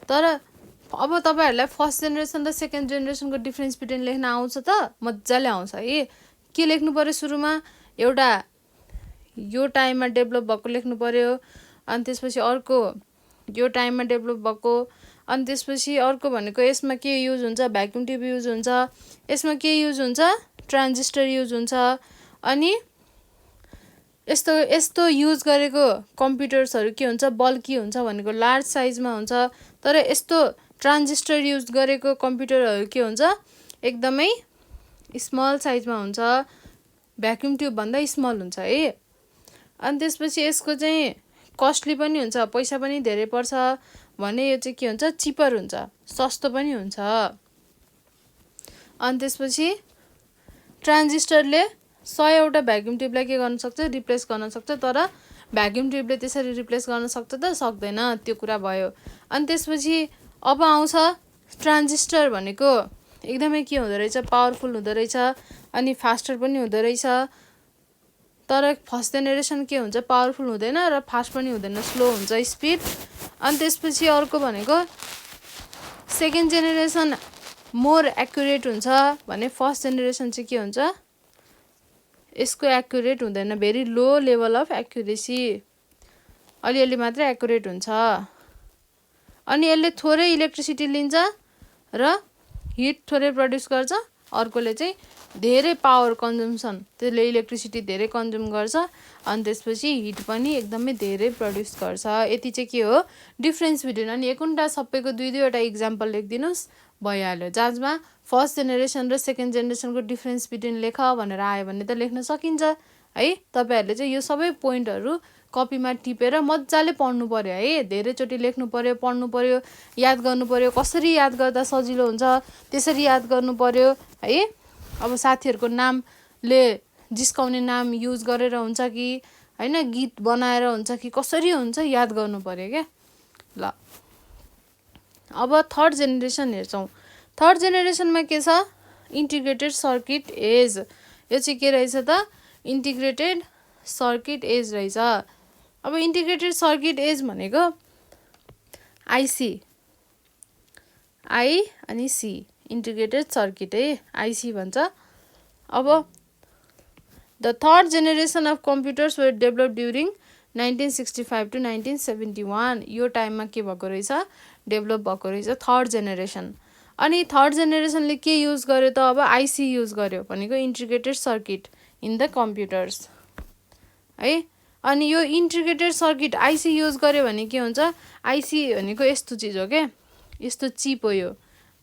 A: तर अब तपाईहरुलाई फर्स्ट जेनेरेसन र सेकेन्ड जेनेरेसनको डिफरेन्स बिट्विन लेख्न आउँछ त मज्जाले आउँछ है। के लेख्नु पर्यो सुरुमा एउटा यो टाइममा डेभलप भएको लेख्नु पर्यो अनि त्यसपछि अर्को यो टाइममा डेभलप भएको अनि त्यसपछि अर्को भनेको यसमा के युज हुन्छ भ्याक्युम ट्युब युज हुन्छ यसमा के युज हुन्छ ट्रान्जिस्टर युज हुन्छ अनि यस्तो युज गरेको कम्प्युटर्सहरु के हुन्छ बल्की हुन्छ भनेको लार्ज साइजमा हुन्छ तर यस्तो ट्रान्जिस्टर युज गरेको कम्प्युटरहरु के हुन्छ एकदमै स्मल साइजमा हुन्छ भ्याक्युम ट्युब भन्दा स्मल हुन्छ है। अनि त्यसपछि यसको चाहिँ कस्टली पनि हुन्छ पैसा पनि धेरै पर्छ भने यो चाहिँ के हुन्छ चिपर हुन्छ सस्तो पनि हुन्छ। अनि त्यसपछि ट्रान्जिस्टरले 100 वटा भ्याक्युम ट्युबलाई के गर्न सक्छ रिप्लेस गर्न सक्छ तर भ्याक्युम ट्युबले त्यसरी रिप्लेस गर्न सक्छ त सक्दैन त्यो कुरा भयो। अनि त्यसपछि अब आउँछ ट्रान्जिस्टर भनेको एकदमै के हुँदो रहेछ पावरफुल हुँदो रहेछ अनि फास्टर पनि हुँदो रहेछ तर फर्स्ट जेनेरेसन के हुन्छ पावरफुल हुँदैन र फास्ट पनि हुँदैन स्लो हुन्छ स्पिड। अनि त्यसपछि अर्को भनेको सेकेन्ड जेनेरेसन मोर एक्युरेट हुन्छ भने फर्स्ट जेनेरेसन चाहिँ के हुन्छ यसको एक्युरेट हुँदैन very low level of accuracy अलिअलि मात्रै एक्युरेट हुन्छ अनि यसले थोरै इलेक्ट्रिसिटी लिन्छ र हिट थोरै प्रड्युस गर्छ अर्कोले चाहिँ धेरै पावर कन्जम्सन त्यसले इलेक्ट्रिसिटी धेरै कन्ज्युम गर्छ अनि त्यसपछि हिट पनि एकदमै धेरै प्रड्युस गर्छ। यति चाहिँ के हो डिफरेन्स बिट्विन अनि एकउन्टा सबैको दुई वटा इक्जाम्पल लेखिदिनुस् भइहाल्यो। जजमा फर्स्ट जेनेरेसन र सेकेन्ड जेनेरेसनको डिफरेन्स बिट्विन लेख भनेर आयो भने त लेख्न सकिन्छ है। तपाईहरुले चाहिँ यो सबै पोइन्टहरु कपीमा टिपेर मज्जाले पढ्नु पर्यो है धेरैचोटी लेख्नु पर्यो पढ्नु पर्यो याद गर्नु पर्यो कसरी याद गर्दा सजिलो हुन्छ त्यसरी याद गर्नु पर्यो है। अब साथीहरुको नामले जिस्काउने नाम युज गरेर हुन्छ कि हैन गीत बनाएर हुन्छ कि कसरी हुन्छ याद गर्नु पर्यो के ल। अब थर्ड जेनेरेसन हेर्छौं थर्ड जेनेरेसनमा के छ इन्टिग्रेटेड सर्किट एज यो चाहिँ के रहेछ त इन्टिग्रेटेड सर्किट एज रहेछ। अब इन्टिग्रेटेड सर्किट एज भनेको आईसी आई अनि सी इन्टिग्रेटेड सर्किट है आईसी भन्छ। अब the third generation of computers were develop during 1965 to 1971 यो टाइममा के भएको रहेछ डेभलप भएको रहेछ थर्ड जेनेरेसन। अनि थर्ड जेनेरेसनले के युज गर्यो त अब आईसी युज गर्यो भनेको integrated circuit in the computers है। अनि यो इन्टिग्रेटेड सर्किट आईसी युज गर्यो भने के हुन्छ आईसी भनेको यस्तो चीज हो के यस्तो चिप हो यो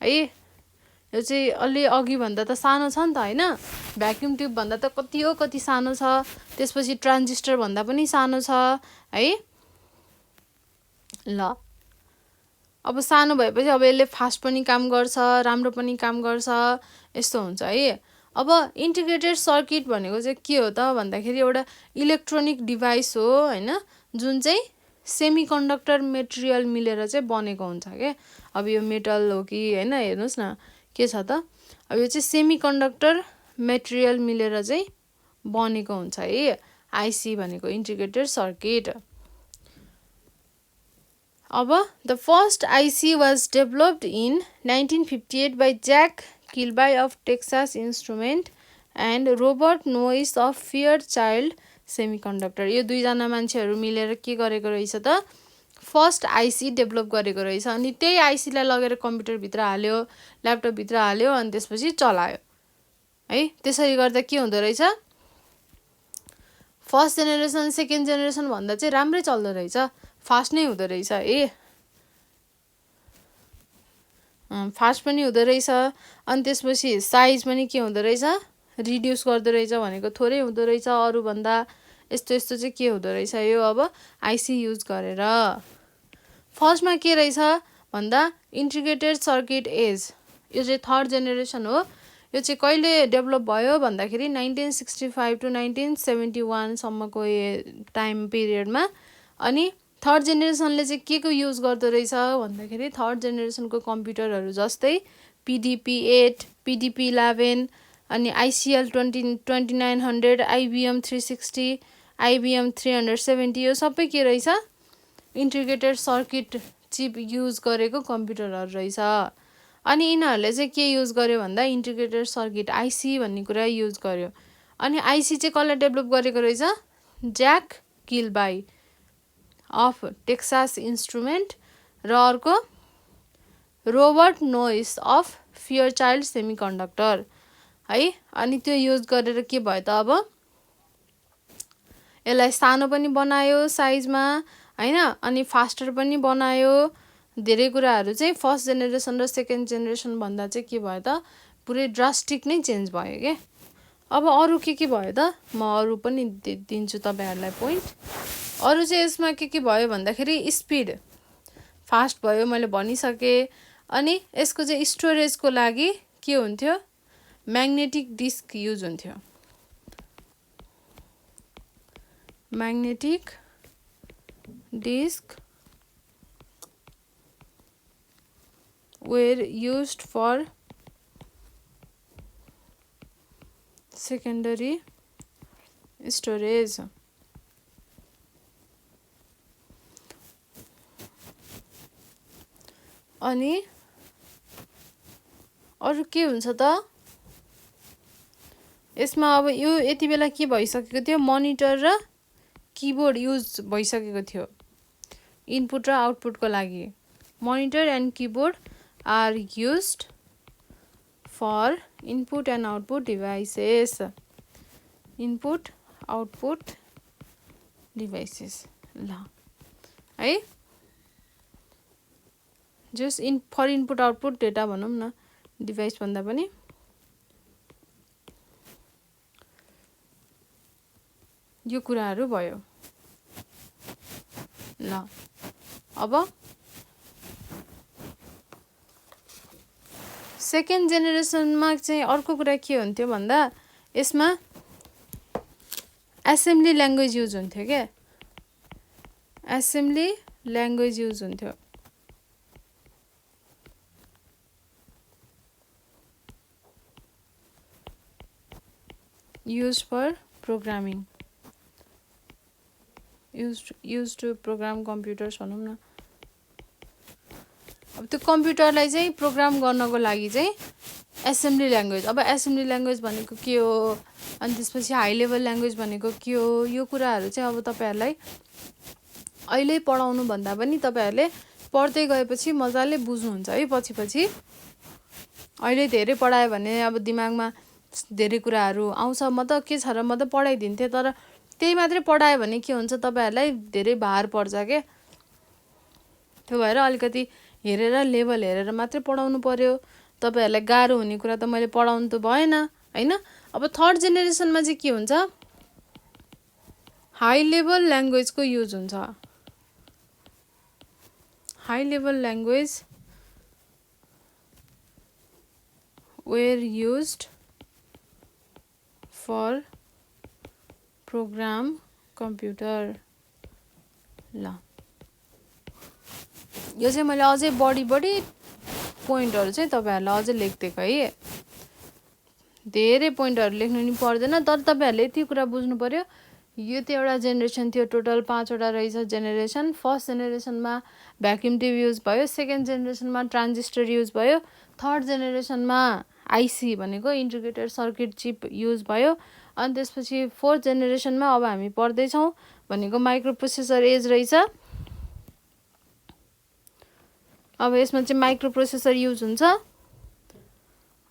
A: है यो चाहिँ अलि अघि भन्दा त सानो छ नि त हैन भ्याक्युम ट्युब भन्दा त कति सानो छ त्यसपछि ट्रान्जिस्टर भन्दा पनि सानो छ है ल। अब सानो भएपछि अब यसले फास्ट पनि काम गर्छ राम्रो पनि काम गर्छ यस्तो हुन्छ है। अब इन्टिग्रेटेड सर्किट भनेको चाहिँ के हो त भन्दाखेरि एउटा इलेक्ट्रोनिक डिभाइस हो हैन जुन चाहिँ सेमिकन्डक्टर मेटेरियल मिलेर चाहिँ बनेको हुन्छ के। अब यो मेटल हो कि हैन हेर्नुस् न के छ त अब यो चाहिँ सेमिकन्डक्टर मेटेरियल मिलेर चाहिँ बनेको हुन्छ है आईसी भनेको इन्टिग्रेटेड सर्किट। अब the first IC was developed in 1958 by Jack Kilby of Texas Instrument and Robert Noyce of Fairchild Semiconductor यो दुईजना मान्छेहरू मिलेर के गरेको रहेछ त फर्स्ट आईसी डेभलप गरेको रहेछ। अनि त्यही आईसीलाई लगेर कम्प्युटर भित्र हाल्यो ल्यापटप भित्र हाल्यो अनि त्यसपछि चलायो है। त्यसरी गर्दा के हुँदो रहेछ फर्स्ट जेनेरेसन सेकेन्ड जेनेरेसन भन्दा चाहिँ राम्रै चल्दो रहेछ, फास्ट नै हुँदो रहेछ। फास्ट पनि हुँदो रहेछ। अनि त्यसपछि साइज पनि के हुँदो रहेछ, रिड्युस गर्दो रहेछ, भनेको थोरै हुँदो रहेछ अरूभन्दा। यस्तो यस्तो चाहिँ के हुँदो रहेछ यो अब आइसी युज गरेर। फर्स्टमा के रहेछ भन्दा इन्टिग्रेटेड सर्किट एज, यो चाहिँ थर्ड जेनेरेसन हो। यो चाहिँ कहिले डेभलप भयो भन्दाखेरि 1965 to 1971 सम्मको टाइम पिरियडमा। अनि थर्ड जेनेरेसनले चाहिँ के को युज गर्दो रहेछ भन्दाखेरि थर्ड जेनेरेसनको कम्प्युटरहरू जस्तै PDP-8, PDP-11 अनि ICL 2900, IBM 360, IBM 370, यो सबै के रहेछ इन्टिग्रेटेड सर्किट चिप युज गरेको कम्प्युटरहरू रहेछ। अनि यिनीहरूले चाहिँ के युज गर्यो भन्दा इन्टिग्रेटेड सर्किट आइसी भन्ने कुरा युज गर्यो। अनि आइसी चाहिँ कसले डेभलप गरेको रहेछ, jack Kilby of Texas instrument र अर्को रोबर्ट नोइस अफ फेयरचाइल्ड सेमिकन्डक्टर है। अनि त्यो युज गरेर के भयो त अब यसलाई सानो पनि बनायो साइजमा हैन, अनि फास्टर पनि बनायो। धेरै कुराहरू चाहिँ फर्स्ट जेनेरेसन र सेकेन्ड जेनेरेसन भन्दा चाहिँ के भयो त पुरै ड्रास्टिक नै चेन्ज भयो के। अब अरू के भयो त म अरू पनि दिन्छु तपाईहरुलाई पोइन्ट। अरू चाहिँ यसमा के भयो भन्दाखेरि स्पिड फास्ट भयो मैले भनिसके। अनि यसको चाहिँ स्टोरेजको लागि के हुन्थ्यो, म्याग्नेटिक डिस्क युज हुन्थ्यो। Magnetic disk were used for secondary storage। अनि अरू के हुन्छ त यसमा अब यो यति बेला के भइसकेको थियो, मनिटर र किबोर्ड युज भइसकेको थियो इनपुट र आउटपुटको लागि। Monitor and keyboard are used for input and output devices। input output devices ल है, just for input output data भनौँ न, डिभाइस भन्दा पनि। यो कुराहरू भयो ल। अब सेकेन्ड जेनेरेसनमा चाहिँ अर्को कुरा के हुन्थ्यो भन्दा यसमा एसेम्ब्ली ल्याङ्ग्वेज युज हुन्थ्यो क्या, एसेम्ब्ली ल्याङ्ग्वेज युज हुन्थ्यो। Use for programming, use to program computers भनौँ न। अब त्यो कम्प्युटरलाई चाहिँ प्रोग्राम गर्नको लागि चाहिँ एसेम्ब्ली ल्याङ्ग्वेज, अब एसेम्ब्ली ल्याङ्ग्वेज भनेको के हो, अनि त्यसपछि हाई लेभल ल्याङ्ग्वेज भनेको के हो, यो कुराहरू चाहिँ अब तपाईहरुलाई अहिले पढाउनु भन्दा पनि तपाईहरुले पढ्दै गएपछि मजाले बुझ्नुहुन्छ है पछि। अहिले धेरै पढायो भने अब दिमागमा धेरै कुराहरू आउँछ। म त के छ र म त पढाइदिन्थे, तर त्यही मात्रै पढायो भने के हुन्छ तपाईहरुलाई धेरै भार पर्छ के। त्यो भएर अलिकति हेरेर लेभल हेरेर मात्रै पढाउनु पर्यो। तपाईहरुलाई गाह्रो हुने कुरा त मैले पढाउनु त भएन हैन। अब थर्ड जेनेरेसनमा चाहिँ के हुन्छ, हाई लेभल ल्याङ्ग्वेजको युज हुन्छ। High level language were used for program computer ल। यो चाहिँ मैले अझै बढी पोइन्टहरु चाहिँ तपाईहरुलाई अझै लेख्दिएको है। धेरै पोइन्टहरु लेख्नु नि पर्दैन, तर तपाईहरुले यति कुरा बुझ्नु पर्यो। यो त एउटा जेनेरेसन थियो, टोटल 5 वटा रहेछ जेनेरेसन। फर्स्ट जेनेरेसनमा भ्याक्युम ट्युब युज भयो, सेकेन्ड जेनेरेसनमा ट्रान्जिस्टर युज भयो, थर्ड जेनेरेसनमा आइसी भनेको इन्टिग्रेटेड सर्किट चिप युज भयो, अनि त्यसपछि फोर्थ जेनेरेसनमा अब हामी पढ्दै छौं भनेको माइक्रो प्रोसेसर एज रहेछ। अब यसमा चाहिँ माइक्रो प्रोसेसर युज हुन्छ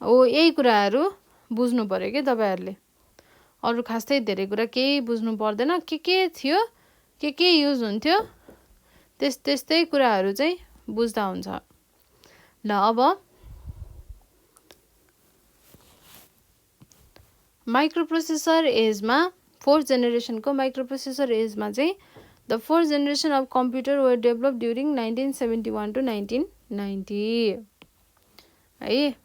A: हो। यही कुराहरू बुझ्नु पर्यो के तपाईहरुले। अरू खासै धेरै कुरा केही बुझ्नु पर्दैन के थियो के युज हुन्थ्यो त्यस्तै कुराहरू चाहिँ बुझ्दा हुन्छ। ल अब माइक्रोप्रोसेसर एजमा 4th जेनेरेसनको माइक्रोप्रोसेसर एजमा चाहिँ the 4th generation of computer were develop during 1971 to 1990 है।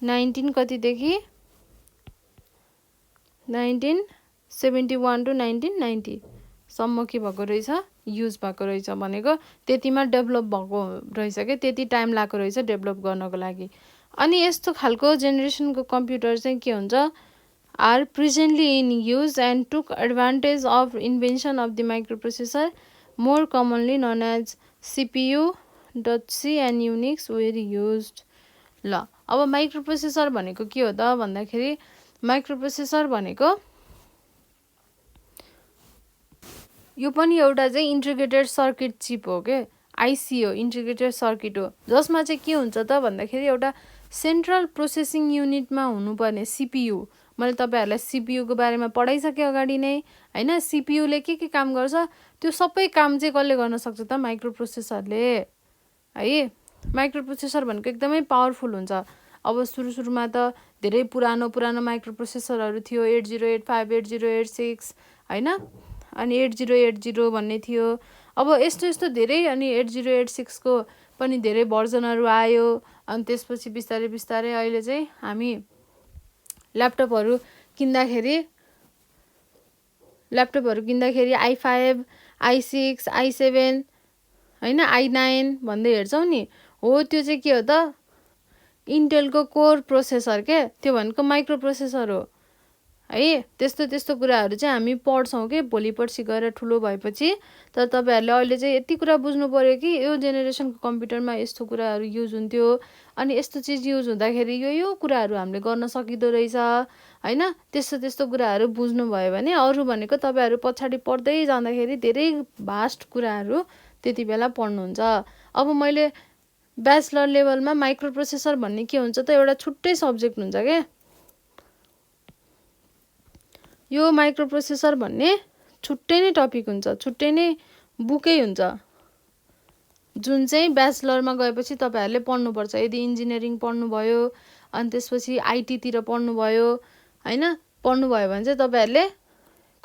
A: 19 कतिदेखि 1971 to 1990 सम्म के भएको रहेछ युज भएको रहेछ भनेको त्यतिमा डेभलप भएको रहेछ के त्यति टाइम लाग्यो रहेछ डेभलप गर्नको लागि। अनि यस्तो खालको जेनेरेसनको कम्प्युटर चाहिँ के हुन्छ are presently in use and took advantage of invention of the microprocessor more commonly known as CPU, .C and Unix were used। ल अब माइक्रोप्रोसेसर भनेको के हो त भन्दाखेरि माइक्रोप्रोसेसर भनेको यो पनि एउटा चाहिँ इन्टिग्रेटेड सर्किट चिप हो के आइसी हो इन्टिग्रेटेड सर्किट हो जसमा चाहिँ के हुन्छ त भन्दाखेरि एउटा सेन्ट्रल प्रोसेसिङ युनिटमा हुनुपर्ने सीपीयू मैले तपाईहरुलाई सीपीयू को बारेमा पढाइसके अगाडि नै हैन सीपीयू ले के काम गर्छ त्यो सबै काम चाहिँ कसले गर्न सक्छ त माइक्रोप्रोसेसरले है। माइक्रोप्रोसेसर भनेको एकदमै पावरफुल हुन्छ। अब सुरुमा त धेरै पुरानो माइक्रोप्रोसेसरहरु थियो 8085 8086 हैन अनि 8080 भन्ने थियो। अब यस्तो धेरै अनि 8086 को पनि धेरै भर्जनहरु आयो अनि त्यसपछि बिस्तारै अहिले चाहिँ हामी ल्यापटपहरु किन्दाखेरि i5 i6 i7 हैन i9 भन्दै हेर्छौ नि हो त्यो चाहिँ के हो त इन्टेलको कोर प्रोसेसर के त्यो भनेको माइक्रोप्रोसेसर हो है। त्यस्तो कुराहरु चाहिँ हामी पढ्छौं के भोलि पर्सि गएर ठुलो भएपछि। तर तपाईहरुले अहिले चाहिँ यति कुरा बुझ्नु पर्यो कि यो जेनेरेसनको कम्प्युटरमा यस्तो कुराहरु युज हुन्थ्यो अनि यस्तो चीज युज हुँदाखेरि यो कुराहरु हामीले गर्न सकिदो रहेछ हैन। त्यस्तो कुराहरु बुझ्नु भयो भने अरु भनेको तपाईहरु पछाडी पढ्दै जाँदाखेरि धेरै भास्ट कुराहरु त्यतिबेला पढ्नुहुन्छ। अब मैले ब्याचलर लेभलमा माइक्रोप्रोसेसर भन्ने के हुन्छ त एउटा छुट्टै सब्जेक्ट हुन्छ के यो माइक्रोप्रोसेसर भन्ने छुट्टै नै टपिक हुन्छ छुट्टै नै बुकै हुन्छ जुन चाहिँ ब्याचलरमा गएपछि तपाईहरुले पढ्नु पर्छ। यदि इन्जिनियरिङ पढ्नु भयो अनि त्यसपछि आईटी तिर पढ्नु भयो हैन पढ्नु भयो भने चाहिँ तपाईहरुले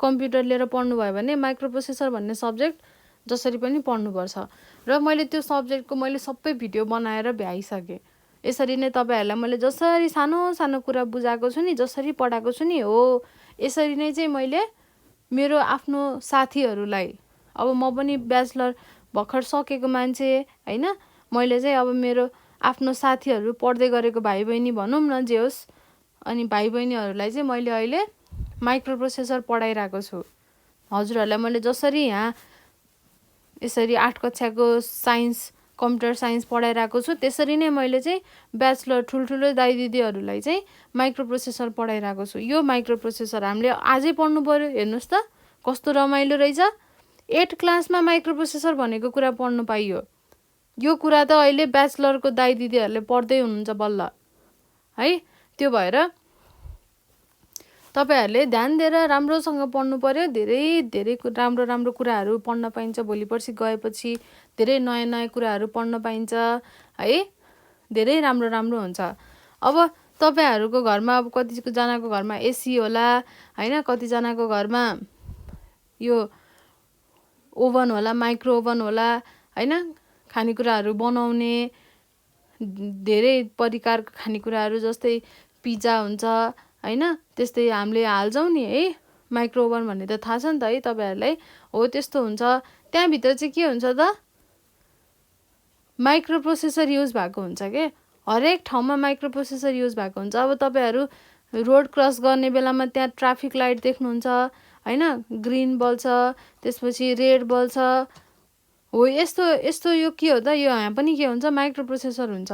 A: कम्प्युटर लिएर पढ्नु भयो भने माइक्रोप्रोसेसर भन्ने सब्जेक्ट जसरी पनि पढ्नु पर्छ। र मैले त्यो सब्जेक्टको मैले सबै भिडियो बनाएर भ्याइसके। यसरी नै तपाईहरुलाई मैले जसरी सानो कुरा बुझाएको छु नि जसरी पढाएको छु नि हो यसरी नै चाहिँ मैले मेरो आफ्नो साथीहरुलाई अब म पनि ब्याचलर भर्खर सकेको मान्छे हैन मैले चाहिँ अब मेरो आफ्नो साथीहरु पढ्दै गरेको भाइ बहिनी भनौं न जे होस् अनि भाइ बहिनीहरुलाई चाहिँ मैले अहिले माइक्रोप्रोसेसर पढाइराको छु। हजुरहरुलाई मैले जसरी यहाँ यसरी 8 कक्षाको साइन्स कम्प्युटर साइन्स पढाइराको छु त्यसरी नै मैले चाहिँ ब्याचलर ठुलठुलो दाइ दिदीहरुलाई चाहिँ माइक्रोप्रोसेसर पढाइराको छु। यो माइक्रोप्रोसेसर हामीले आजै पढ्नु पर्यो हेर्नुस् त कस्तो रमाइलो रहेछ 8 क्लासमा माइक्रोप्रोसेसर भनेको कुरा पढ्नु पाइयो। यो कुरा त अहिले ब्याचलरको दाइ दिदीहरुले पढ्दै हुनुहुन्छ बल्ल है। त्यो भएर तपाईहरुले ध्यान दिएर राम्रोसँग पढ्नु पर्यो। धेरै राम्रो कुराहरु पढ्न पाइन्छ भोलि पर्सि गएपछि धेरै नयाँ कुराहरु पढ्न पाइन्छ है धेरै राम्रो हुन्छ। अब तपाईहरुको घरमा अब कति जनाको घरमा एसी होला हैन कति जनाको घरमा यो ओभन होला माइक्रो ओभन होला हैन खानेकुराहरु बनाउने धेरै प्रकारको खानेकुराहरु जस्तै पिज्जा हुन्छ हैन त्यस्तै हामीले हाल्छौं नि है माइक्रो ओभन भन्ने त थाहा छ नि त है तपाईहरुलाई हो त्यस्तो हुन्छ। त्यहाँ भित्र चाहिँ के हुन्छ त माइक्रोप्रोसेसर युज भएको हुन्छ के हरेक ठाउँमा माइक्रोप्रोसेसर युज भएको हुन्छ। अब तपाईहरु रोड क्रस गर्ने बेलामा त्यहाँ ट्राफिक लाइट देख्नुहुन्छ हैन ग्रीन बल्छ त्यसपछि रेड बल्छ हो यस्तो यो के हो त यो यहाँ पनि के हुन्छ माइक्रोप्रोसेसर हुन्छ।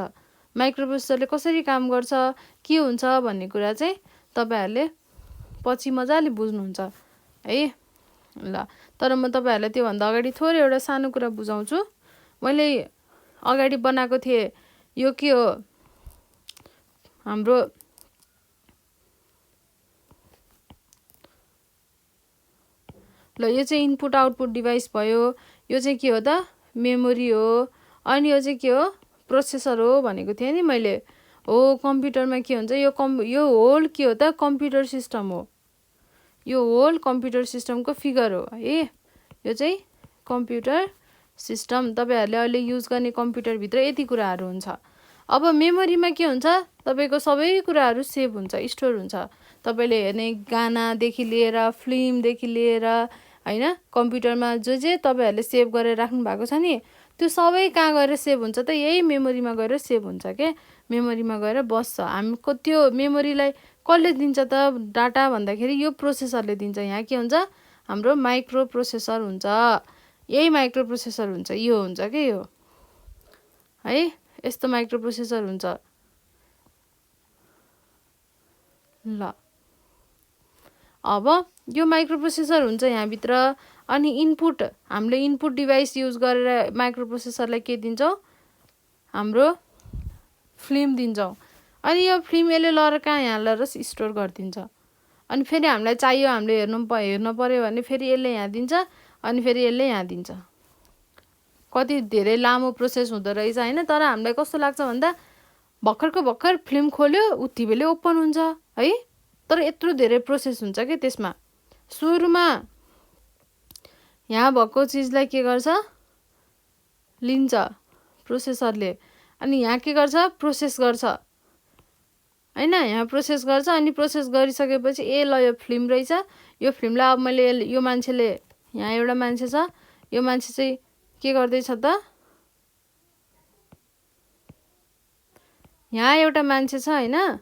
A: माइक्रोप्रोसेसरले कसरी काम गर्छ के हुन्छ भन्ने कुरा चाहिँ तपाईहरुले पछि मजाले बुझ्नुहुन्छ है। ल तर म तपाईहरुलाई त्यो भन्दा अगाडि थोरै एउटा सानो कुरा बुझाउँछु। मैले अगाडि बनाएको थिए यो के हो हाम्रो ल यो चाहिँ इनपुट आउटपुट डिभाइस भयो। यो चाहिँ के हो त मेमोरी हो। अनि यो चाहिँ के हो प्रोसेसर हो भनेको थिएँ नि मैले। हो कम्प्युटरमा के हुन्छ यो होल के हो त कम्प्युटर सिस्टम हो। यो होल कम्प्युटर सिस्टमको फिगर हो है। यो चाहिँ कम्प्युटर सिस्टम तपाईहरुले अहिले युज गर्ने कम्प्युटरभित्र यति कुराहरू हुन्छ। अब मेमोरीमा के हुन्छ तपाईको सबै कुराहरू सेभ हुन्छ स्टोर हुन्छ। तपाईले हेर्ने गानादेखि लिएर फिल्मदेखि लिएर हैन कम्प्युटरमा जे तपाईहरुले सेभ गरेर राख्नु भएको छ नि त्यो सबै कहाँ गएर सेभ हुन्छ त यही मेमोरीमा गएर सेभ हुन्छ के। मेमोरीमा गएर बस्छ। हामीको त्यो मेमोरीलाई कसले दिन्छ त डाटा भन्दाखेरि यो प्रोसेसरले दिन्छ। यहाँ के हुन्छ हाम्रो माइक्रो प्रोसेसर हुन्छ। यही माइक्रो प्रोसेसर हुन्छ यो हुन्छ के यो है यस्तो माइक्रो प्रोसेसर हुन्छ। ल अब यो माइक्रो प्रोसेसर हुन्छ यहाँ भित्र। अनि इनपुट हामीले इनपुट डिभाइस युज गरेर माइक्रो प्रोसेसरलाई के दिन्छौं हाम्रो फिल्म दिन्छौं। अनि यो फिल्म यसले लएर कहाँ यहाँ लएर स्टोर गरिदिन्छ। अनि फेरि हामीलाई चाहियो हामीले हेर्न पर्यो भने फेरि यसले यहाँ दिन्छ अनि फेरि यसले यहाँ दिन्छ। कति धेरै लामो प्रोसेस हुँदो रहेछ हैन। तर हामीलाई कस्तो लाग्छ भन्दा भर्खरको भर्खर फिल्म खोल्यो उति बेलै ओपन हुन्छ है। तर यत्रो धेरै प्रोसेस हुन्छ के त्यसमा। सुरुमा यहाँ भएको चीजलाई के गर्छ लिन्छ प्रोसेसरले। अनि यहाँ के गर्छ प्रोसेस गर्छ हैन। यहाँ प्रोसेस गर्छ अनि प्रोसेस गरिसकेपछि ए ल यो फिल्म रहेछ। यो फिल्मलाई अब मैले यो मान्छेले यहाँ एउटा मान्छे छ यो मान्छे चाहिँ के गर्दै छ त यहाँ एउटा मान्छे छ हैन।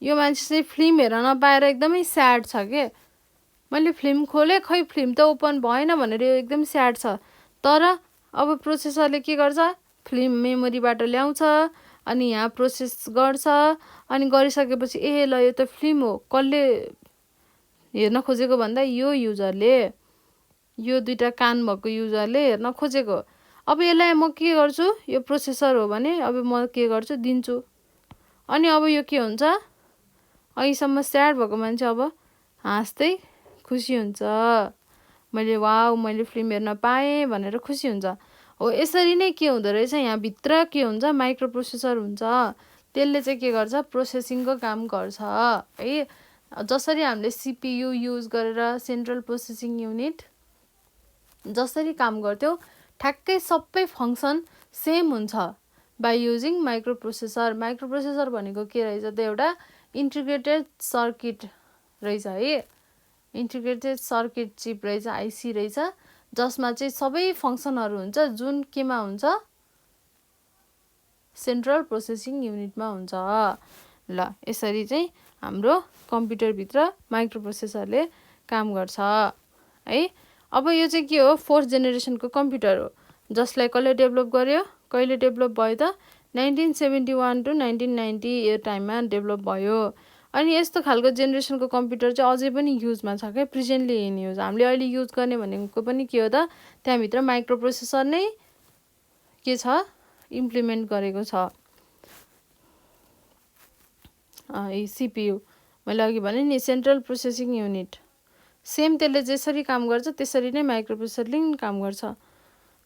A: यो मान्छे चाहिँ फिल्म हेर्न नपाएर एकदमै स्याड छ के। मैले फिल्म खोले खै फिल्म त ओपन भएन भनेर यो एकदम स्याड छ। तर अब प्रोसेसरले के गर्छ फिल्म मेमोरीबाट ल्याउँछ अनि यहाँ प्रोसेस गर्छ। अनि गरिसकेपछि ए ल यो त फिल्म हो कसले हेर्न खोजेको भन्दा यो युजरले यो दुईटा कान भएको युजरले हेर्न खोजेको। अब यसलाई म के गर्छु यो प्रोसेसर हो भने अब म के गर्छु दिन्छु। अनि अब यो के हुन्छ अहिलेसम्म स्याड भएको मान्छे अब हाँस्दै खुसी हुन्छ। मैले वाउ मैले फिल्म हेर्न पाएँ भनेर खुसी हुन्छ। हो यसरी नै के हुँदो रहेछ यहाँ भित्र के हुन्छ माइक्रो प्रोसेसर हुन्छ। त्यसले चाहिँ के गर्छ प्रोसेसिङको काम गर्छ है। जसरी हामीले सीपीयू युज गरेर सेन्ट्रल प्रोसेसिङ युनिट जसरी काम गर्थ्यौ ठ्याक्कै सबै फंक्सन सेम हुन्छ by using microprocessor. Microprocessor भनेको के रहेछ त एउटा इन्टिग्रेटेड सर्किट रहेछ है। इन्टिग्रेटेड सर्किट चिप रहेछ आईसी रहेछ जसमा चाहिँ सबै फंक्सनहरू हुन्छ जुन केमा हुन्छ सेन्ट्रल प्रोसेसिङ युनिटमा हुन्छ। ल यसरी चाहिँ हाम्रो कम्प्युटर भित्र माइक्रो प्रोसेसरले काम गर्छ है। अब यो चाहिँ के हो फोर्थ जेनेरेसनको कम्प्युटर हो जसलाई कसले डेभलप गर्यो कहिले डेभलप भयो त 1971 to 1990 यो टाइममा डेभलप भयो। अनि यस्तो खालको जेनेरेसनको कम्प्युटर चाहिँ अझै पनि युजमा छ के प्रेजेन्टली इन युज। हामीले अहिले युज गर्ने भनेको पनि के हो त त्यहाँ भित्र माइक्रो प्रोसेसर नै के छ इम्प्लिमेन्ट गरेको छ। सीपीयू मैले अघि भने नि सेन्ट्रल प्रोसेसिङ युनिट सेम त्यसले जसरी काम गर्छ त्यसरी नै माइक्रो प्रोसेसरले पनि काम गर्छ।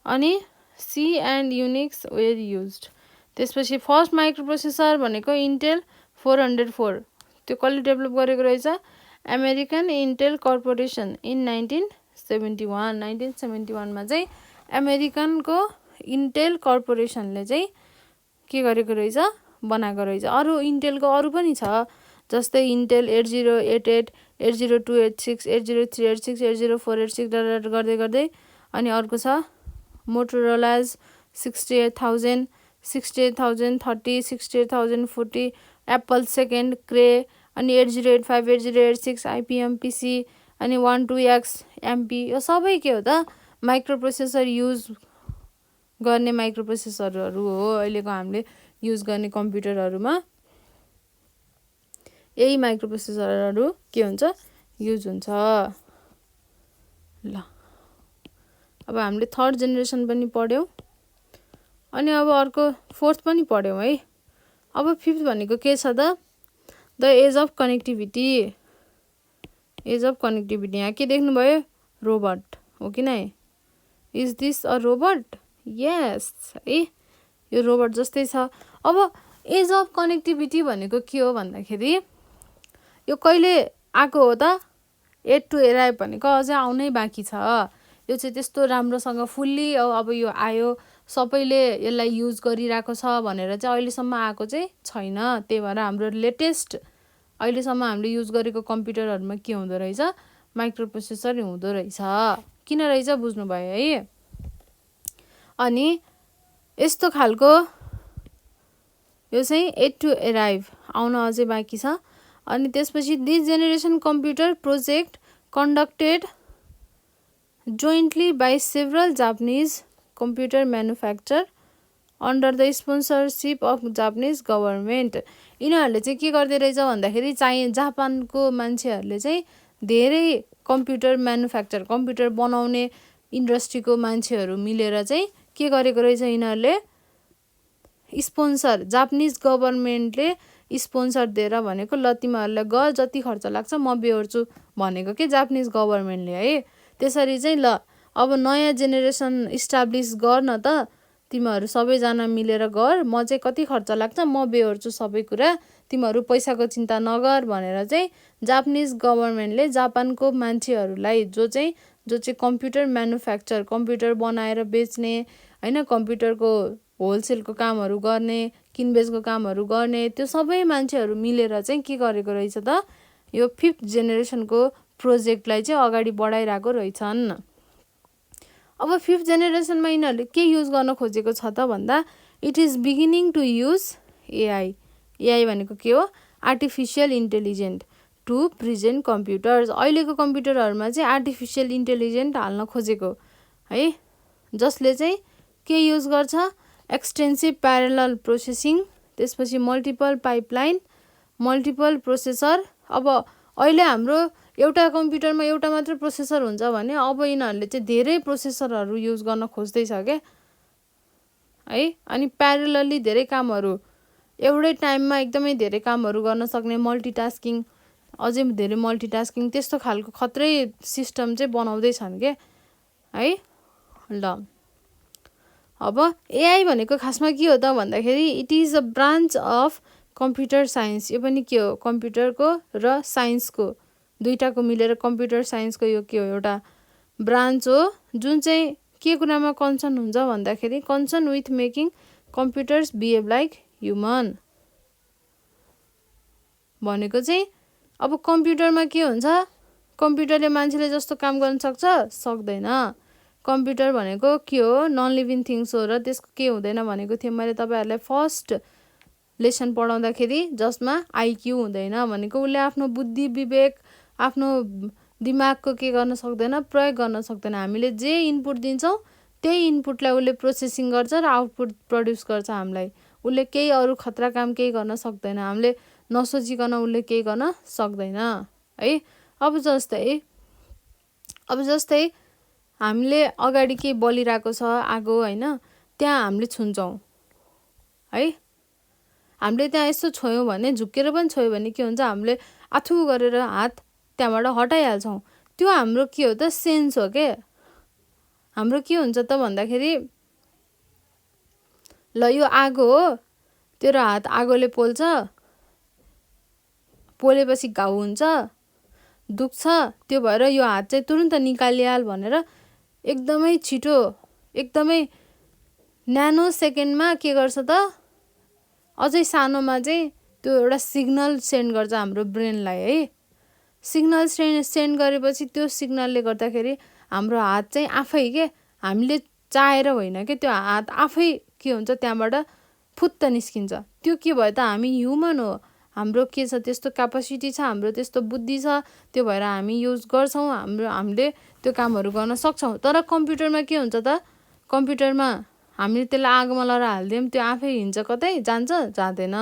A: अनि C and Unix were used. त्यसपछि फर्स्ट माइक्रो प्रोसेसर भनेको इन्टेल 404 त्यो कसले डेभलप गरेको रहेछ अमेरिकन इन्टेल कर्पोरेसन इन 1971। 1971 मा चाहिँ अमेरिकनको इन्टेल कर्पोरेसनले चाहिँ के गरेको रहेछ बनाएको रहेछ। अरु इन्टेलको अरु पनि छ जस्तै इन्टेल 8088 80286 80386 80486 गर्दै गर्दै अनि अर्को छ मोटोरोलाज 68000 68030 68040 एप्पल सेकेन्ड क्रे अनि 8085 8086 आइपिएम पीसी अनि 12x एमपी यो सबै के हो त माइक्रो प्रोसेसर युज गर्ने माइक्रो प्रोसेसरहरू हो। अहिलेको हामीले युज गर्ने कम्प्युटरहरूमा यही माइक्रो प्रोसेसरहरू के हुन्छ युज हुन्छ। ल अब हामीले थर्ड जेनेरेसन पनि पढ्यौं अनि अब अर्को फोर्थ पनि पढ्यौं है। अब फिफ्थ भनेको के छ त the age of connectivity age of connectivity यहाँ के देख्नुभयो रोबोट हो कि नै is this a robot yes है यो रोबोट जस्तै छ अब एज अफ कनेक्टिभिटी भनेको के हो भन्दाखेरि यो कहिले आएको हो त एड टु एराइभ भनेको अझै आउनै बाँकी छ यो चाहिँ त्यस्तो राम्रोसँग फुल्ली अब यो आयो सबैले यसलाई युज गरिरहेको छ भनेर चाहिँ अहिलेसम्म आएको चाहिँ छैन त्यही भएर हाम्रो लेटेस्ट अहिलेसम्म हामीले युज गरेको कम्प्युटरहरूमा के हुँदो रहेछ माइक्रो प्रोसेसर हुँदो रहेछ किन रहेछ बुझ्नुभयो है अनि यस्तो खालको यो चाहिँ एड टु एराइभ आउन अझै बाँकी छ अनि त्यसपछि this generation computer project conducted jointly by several Japanese computer manufacture under the sponsorship of Japanese government यिनीहरूले चाहिँ के गर्दै रहेछ भन्दाखेरि जापानको मान्छेहरूले चाहिँ धेरै कम्प्युटर म्यानुफ्याक्चर कम्प्युटर बनाउने इन्डस्ट्रीको मान्छेहरू मिलेर चाहिँ के गरेको रहेछ यिनीहरूले स्पोन्सर जापानिज गभर्मेन्टले स्पोन्सर दिएर भनेको ल तिमीहरूलाई गर जति खर्च लाग्छ म बेहोर्छु भनेको के जापानिज गभर्मेन्टले है त्यसरी चाहिँ ल अब नयाँ जेनेरेसन इस्टाब्लिस गर्न त तिमीहरू सबैजना मिलेर गर म चाहिँ कति खर्च लाग्छ म बेहोर्छु सबै कुरा तिमीहरू पैसाको चिन्ता नगर भनेर चाहिँ जापानिज गभर्मेन्टले जापानको मान्छेहरूलाई जो चाहिँ कम्प्युटर म्यानुफ्याक्चर कम्प्युटर बनाएर बेच्ने होइन कम्प्युटरको होलसेलको कामहरू गर्ने किनबेचको कामहरू गर्ने त्यो सबै मान्छेहरू मिलेर चाहिँ के गरेको रहेछ त यो 5th जेनेरेसनको प्रोजेक्टलाई चाहिँ अगाडि बढाइरहेको रहेछन् अब 5th जेनेरेसनमा यिनीहरूले के युज गर्न खोजेको छ त भन्दा it is beginning to use AI भनेको के हो artificial intelligent to present computers अहिलेको कम्प्युटरहरूमा चाहिँ आर्टिफिसियल इन्टेलिजेन्ट हाल्न खोजेको है जसले चाहिँ के युज गर्छ एक्सटेन्सिभ प्यारलल प्रोसेसिङ त्यसपछि मल्टिपल पाइपलाइन मल्टिपल प्रोसेसर अब अहिले हाम्रो एउटा कम्प्युटरमा एउटा मात्र प्रोसेसर हुन्छ भने अब यिनीहरूले चाहिँ धेरै प्रोसेसरहरू युज गर्न खोज्दैछ क्या है अनि प्यारलली धेरै कामहरू एउटै टाइममा एकदमै धेरै कामहरू गर्न सक्ने मल्टिटास्किङ अझै धेरै मल्टिटास्किङ त्यस्तो खालको खत्रै सिस्टम चाहिँ बनाउँदैछन् के है ल अब एआई भनेको खासमा के हो त भन्दाखेरि it is a branch of computer science यो पनि के हो कम्प्युटरको र साइन्सको दुईटाको मिलेर कम्प्युटर साइन्सको यो के हो एउटा ब्रान्च हो जुन चाहिँ के कुरामा कन्सर्न हुन्छ भन्दाखेरि concern with making computers behave like human भनेको चाहिँ अब कम्प्युटरमा के हुन्छ कम्प्युटरले मान्छेले जस्तो काम गर्न सक्दैन कम्प्युटर भनेको के हो नन लिभिङ थिङ्स हो र त्यसको के हुँदैन भनेको थिएँ मैले तपाईँहरूलाई फर्स्ट लेसन पढाउँदाखेरि जसमा आइक्यू हुँदैन भनेको उसले आफ्नो बुद्धि विवेक आफ्नो दिमागको के गर्न सक्दैन प्रयोग गर्न सक्दैन हामीले जे इनपुट दिन्छौँ त्यही इनपुटलाई उसले प्रोसेसिङ गर्छ र आउटपुट प्रड्युस गर्छ हामीलाई उसले केही अरू खतरा काम केही गर्न सक्दैन हामीले नसोचिकन उसले केही गर्न सक्दैन है अब जस्तै हामीले अगाडि के बलिरहेको छ आगो होइन त्यहाँ हामीले छुन्छौँ है हामीले त्यहाँ यस्तो छोयौँ भने झुक्केर पनि छोयो भने के हुन्छ हामीले आथु गरेर हात त्यहाँबाट हटाइहाल्छौँ त्यो हाम्रो के हो त सेन्स हो के हाम्रो के हुन्छ त भन्दाखेरि ल यो आगो हो तेरो हात आगोले पोल्छ पोलेपछि घाउ हुन्छ दुख्छ त्यो भएर यो हात चाहिँ तुरुन्त निकालिहाल भनेर एकदमै छिटो एकदमै न्यानो सेकेन्डमा के गर्छ त अझै सानोमा चाहिँ त्यो एउटा सिग्नल सेन्ड गर्छ हाम्रो ब्रेनलाई है सिग्नल सेन्ड गरेपछि त्यो सिग्नलले गर्दाखेरि हाम्रो हात चाहिँ आफै के हामीले चाहेर होइन कि त्यो हात आफै के हुन्छ त्यहाँबाट फुत्त निस्किन्छ त्यो के भयो त हामी ह्युमन हो हाम्रो के छ त्यस्तो क्यापासिटी छ हाम्रो त्यस्तो बुद्धि छ त्यो भएर हामी युज गर्छौँ हामीले त्यो कामहरू गर्न सक्छौँ तर कम्प्युटरमा के हुन्छ त कम्प्युटरमा हामीले त्यसलाई आगोमा लगाएर हालिदियौँ त्यो आफै हिँड्छ कतै जान्छ जाँदैन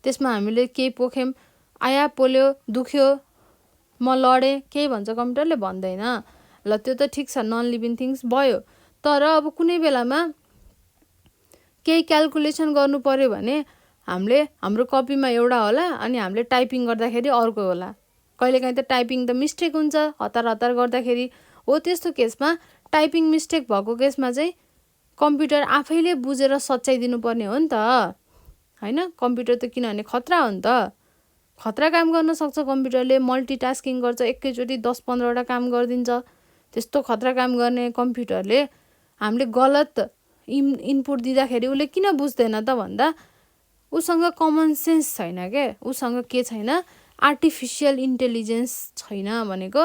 A: त्यसमा हामीले केही पोख्यौँ आया पोल्यो दुख्यो म लडेँ केही भन्छ कम्प्युटरले भन्दैन ल त्यो त ठिक छ नन लिभिङ थिङ्स भयो तर अब कुनै बेलामा केही क्यालकुलेसन गर्नु पर्यो भने हाम्रो कपीमा एउटा होला अनि हामीले टाइपिङ गर्दाखेरि अर्को होला कहिलेकाहीँ त टाइपिङ त मिस्टेक हुन्छ हतार हतार गर्दाखेरि। हो त्यस्तो केसमा टाइपिङ मिस्टेक भएको केसमा चाहिँ कम्प्युटर आफैले बुझेर सच्याइदिनु पर्ने हो नि त होइन। कम्प्युटर त किनभने खतरा हो नि त, खतरा काम गर्न सक्छ कम्प्युटरले, मल्टिटास्किङ गर्छ, एकैचोटि 10-15वटा काम गरिदिन्छ। त्यस्तो खतरा काम गर्ने कम्प्युटरले हामीले गलत इनपुट दिँदाखेरि उसले किन बुझ्दैन त भन्दा उसँग कमन सेन्स छैन के, उसँग के छैन, आर्टिफिसियल इन्टेलिजेन्स छैन भनेको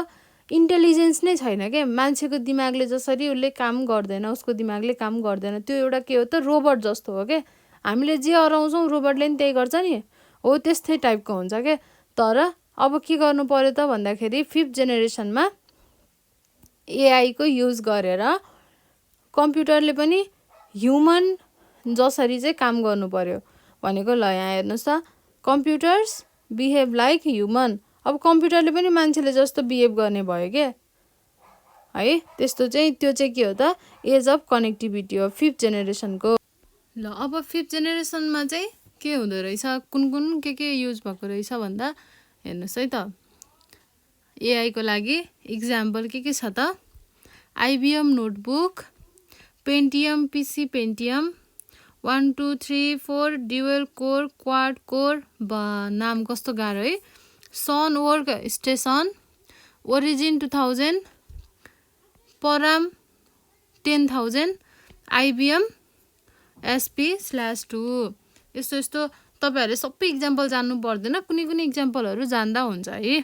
A: इन्टेलिजेन्स नै छैन के। मान्छेको दिमागले जसरी उसले काम गर्दैन, उसको दिमागले काम गर्दैन। त्यो एउटा के हो त, रोबोट जस्तो हो के। हामीले जे अराउँछौँ रोबोटले नि त्यही गर्छ नि, हो त्यस्तै टाइपको हुन्छ के। तर अब के गर्नु पर्यो त भन्दाखेरि 5th जेनेरेसनमा एआईको युज गरेर कम्प्युटरले पनि ह्युमन जसरी चाहिँ काम गर्नु पर्यो भनेको। ल यहाँ हेर्नुहोस् त, कम्प्युटर्स बिहेभ लाइक ह्युमन। अब कम्प्युटरले पनि मान्छेले जस्तो बिहेभ गर्ने भयो के है। त्यस्तो चाहिँ त्यो चाहिँ के हो त, एज अफ कनेक्टिभिटी हो 5th जेनेरेसनको। ल अब 5th जेनेरेसनमा चाहिँ के हुँदो रहेछ, कुन कुन के युज भएको रहेछ भन्दा हेर्नुहोस् है त। एआईको लागि इक्जाम्पल के छ त, IBM notebook, Pentium PC, Pentium 1 2 3 4, dual core, quad core, नाम कस्तो गाह्रो है, Sun workstation, Origin 2000, Param 10,000, IBM SP/2। यस्तो यस्तो तपाईँहरूले सबै इक्जाम्पल जान्नु पर्दैन, कुनै कुनै इक्जाम्पलहरू जान्दा हुन्छ है।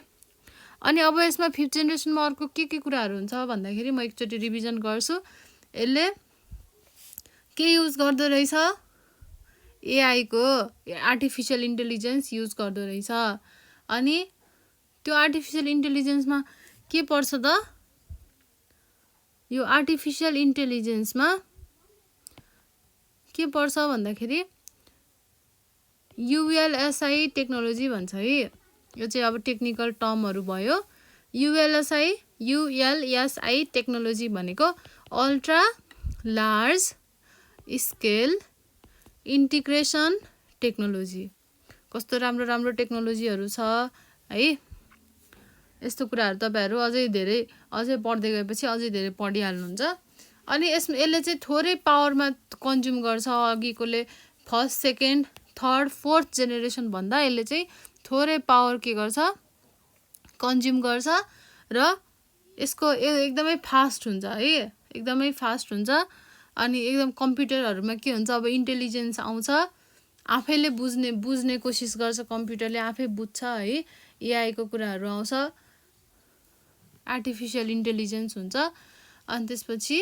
A: अनि अब यसमा 5th जेनेरेसनमा अर्को के कुराहरू हुन्छ भन्दाखेरि म एकचोटि रिभिजन गर्छु। यसले के युज गर्दो रहेछ, एआईको आर्टिफिसियल इन्टेलिजेन्स युज गर्दो रहेछ। अनि त्यो आर्टिफिसियल इन्टेलिजेन्समा के पर्छ त, यो आर्टिफिसियल इन्टेलिजेन्समा के पर्छ भन्दाखेरि युएलएसआई टेक्नोलोजी भन्छ है। यो चाहिँ अब टेक्निकल टर्महरू भयो। युएलएसआई टेक्नोलोजी भनेको ultra large scale integration technology. कस्तो राम्रो राम्रो टेक्नोलोजीहरू छ है। यस्तो कुराहरू तपाईँहरू अझै पढ्दै गएपछि अझै धेरै पढिहाल्नुहुन्छ। अनि यसले चाहिँ थोरै पावरमा कन्ज्युम गर्छ। अघिकोले 1st, 2nd, 3rd, 4th generation भन्दा यसले चाहिँ थोरै पावर के गर्छ, कन्ज्युम गर्छ र यसको एकदमै फास्ट हुन्छ है, एकदमै फास्ट हुन्छ। अनि एकदम कम्प्युटरहरूमा के हुन्छ, अब इन्टेलिजेन्स आउँछ, आफैले बुझ्ने कोसिस गर्छ कम्प्युटरले, आफै बुझ्छ है। एआईको कुराहरू आउँछ, आर्टिफिसियल इन्टेलिजेन्स हुन्छ, अनि त्यसपछि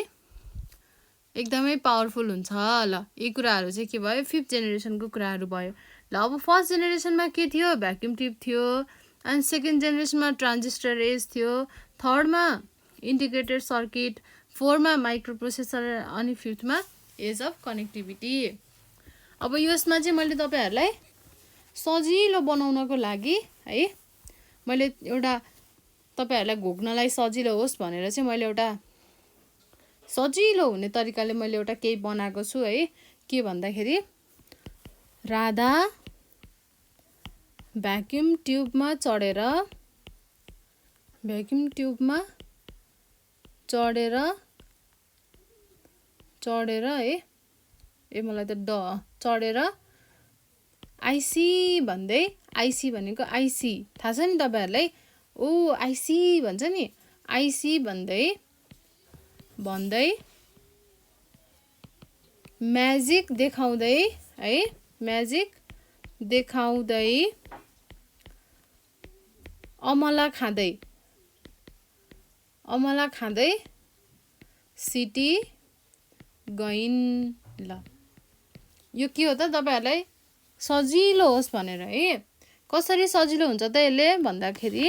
A: एकदमै पावरफुल हुन्छ। ल यी कुराहरू चाहिँ के भयो, 5th जेनेरेसनको कुराहरू भयो। ल अब 1st जेनेरेसनमा के थियो, भ्याक्युम ट्युब थियो। अनि 2nd जेनेरेसनमा ट्रान्जिस्टर एज थियो। 3rdमा इन्टिग्रेटेड सर्किट, 4मा माइक्रो प्रोसेसर, अनि 5thमा एज अफ कनेक्टिभिटी। अब यसमा चाहिँ मैले तपाईँहरूलाई सजिलो बनाउनको लागि है, मैले एउटा तपाईँहरूलाई घोक्नलाई सजिलो होस् भनेर चाहिँ मैले एउटा सजिलो हुने तरिकाले मैले एउटा केही बनाएको छु है। के भन्दाखेरि राधा भ्याक्युम ट्युबमा चढेर है, मलाई त चढेर आइसी भन्दै, आइसी भनेको आइसी थाहा छ नि तपाईँहरूलाई, ओ आइसी भन्छ नि, आइसी भन्दै म्याजिक देखाउँदै है, म्याजिक देखाउँदै अमला खाँदै सिटी गइन्। ल यो के हो त, तपाईँहरूलाई सजिलो होस् भनेर है। कसरी सजिलो हुन्छ त यसले भन्दाखेरि,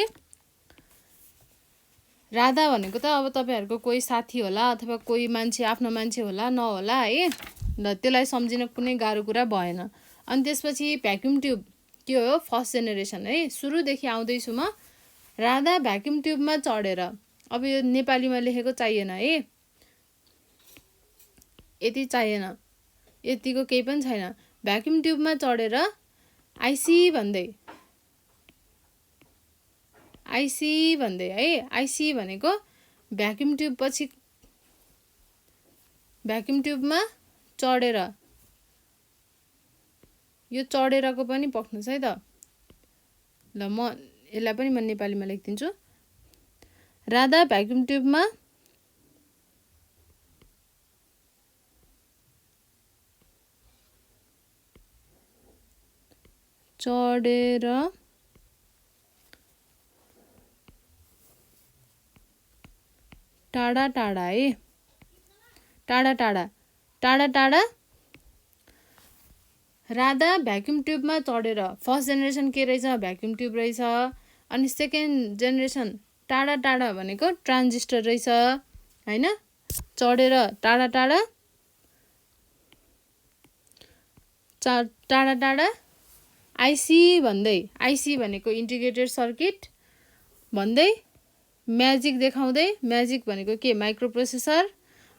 A: राधा भनेको त अब तपाईँहरूको कोही साथी होला अथवा कोही मान्छे, आफ्नो मान्छे होला नहोला है। ल त्यसलाई सम्झिन कुनै गाह्रो कुरा भएन। अनि त्यसपछि भ्याक्युम ट्युब के हो, 1st जेनेरेसन है, सुरुदेखि आउँदैछु म। राधा भ्याक्युम ट्युबमा चढेर, अब यो नेपालीमा लेखेको चाहिएन है, यति चाहिएन, यतिको केही पनि छैन। भ्याक्युम ट्युबमा चढेर आइसी भन्दै आइसी भन्दै है, आइसी भनेको भ्याक्युम ट्युब पछि भ्याक्युम ट्युबमा चढेर, यो चढेरको पनि पक्नुहोस् है त। ल म यसलाई पनि म नेपालीमा लेखिदिन्छु। राधा भ्याक्युम ट्युबमा चढेर टाढा टाढा है, टाढा टाढा टाढा टाढा राधा भ्याक्युम ट्युबमा चढेर, फर्स्ट जेनेरेसन के रहेछ भ्याक्युम ट्युब रहेछ, अनि सेकेन्ड जेनेरेसन टाढा टाढा भनेको ट्रान्जिस्टर रहेछ हैन। चढेर टाढा टाढा टाढा टाढा आइसी भन्दै, आइसी भनेको इन्टिग्रेटेड सर्किट भन्दै, म्याजिक देखाउँदै, म्याजिक भनेको के माइक्रोप्रोसेसर,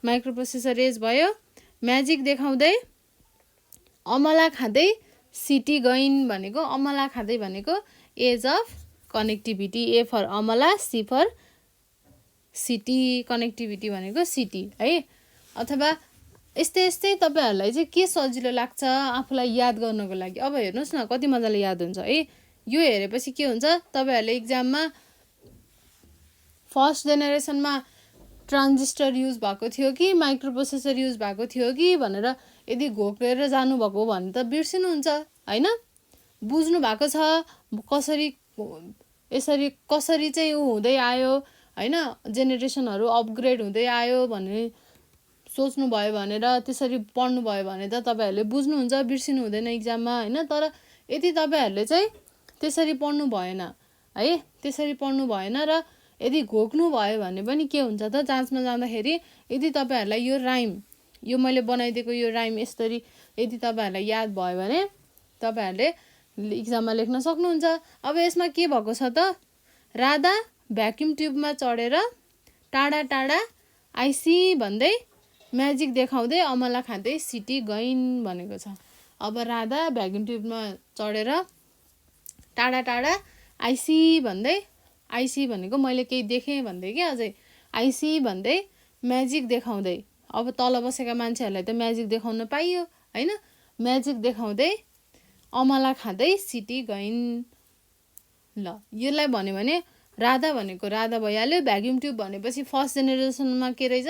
A: माइक्रोप्रोसेसर एज भयो, म्याजिक देखाउँदै अमला खाँदै सिटी गइन भनेको, अमला खाँदै भनेको age of connectivity, A for अमला, सी फर सिटी, कनेक्टिभिटी भनेको सिटी है। अथवा यस्तै यस्तै तपाईँहरूलाई चाहिँ के सजिलो लाग्छ आफूलाई याद गर्नको लागि। अब हेर्नुहोस् न कति मजाले याद हुन्छ है। यो हेरेपछि के हुन्छ, तपाईँहरूले इक्जाममा फर्स्ट जेनेरेसनमा ट्रान्जिस्टर युज भएको थियो कि माइक्रोप्रोसेसर युज भएको थियो कि भनेर यदि घोकेर जानुभएको भने त बिर्सिनुहुन्छ होइन। बुझ्नु भएको छ कसरी यसरी कसरी चाहिँ हुँदै आयो होइन, जेनेरेसनहरू अपग्रेड हुँदै आयो भने सोच्नुभयो भनेर त्यसरी पढ्नुभयो भने त तपाईँहरूले बुझ्नुहुन्छ, बिर्सिनु हुँदैन इक्जाममा होइन। तर यदि तपाईँहरूले चाहिँ त्यसरी पढ्नु भएन है, त्यसरी पढ्नु भएन र यदि घोक्नु भयो भने पनि के हुन्छ त, जाँचमा जाँदाखेरि यदि तपाईँहरूलाई यो राइम, यो मैले बनाइदिएको यो राइम यसरी यदि तपाईँहरूलाई याद भयो भने तपाईँहरूले इक्जाममा लेख्न सक्नुहुन्छ। अब यसमा के भएको छ त, राधा भ्याक्युम ट्युबमा चढेर टाढा टाढा आइसी भन्दै म्याजिक देखाउँदै अमला खाँदै सिटी गइन भनेको छ। अब राधा भ्याक्युम ट्युबमा चढेर टाढा टाढा आइसी भन्दै, आइसी भनेको मैले केही देखेँ भन्दै क्या, अझै आइसी भन्दै म्याजिक देखाउँदै, अब तल बसेका मान्छेहरूलाई त म्याजिक देखाउन पाइयो होइन, म्याजिक देखाउँदै अमला खाँदै सिटी गइन। ल यसलाई भन्यो भने राधा भनेको राधा भइहाल्यो, भ्याक्युम ट्युब भनेपछि फर्स्ट जेनेरेसनमा के रहेछ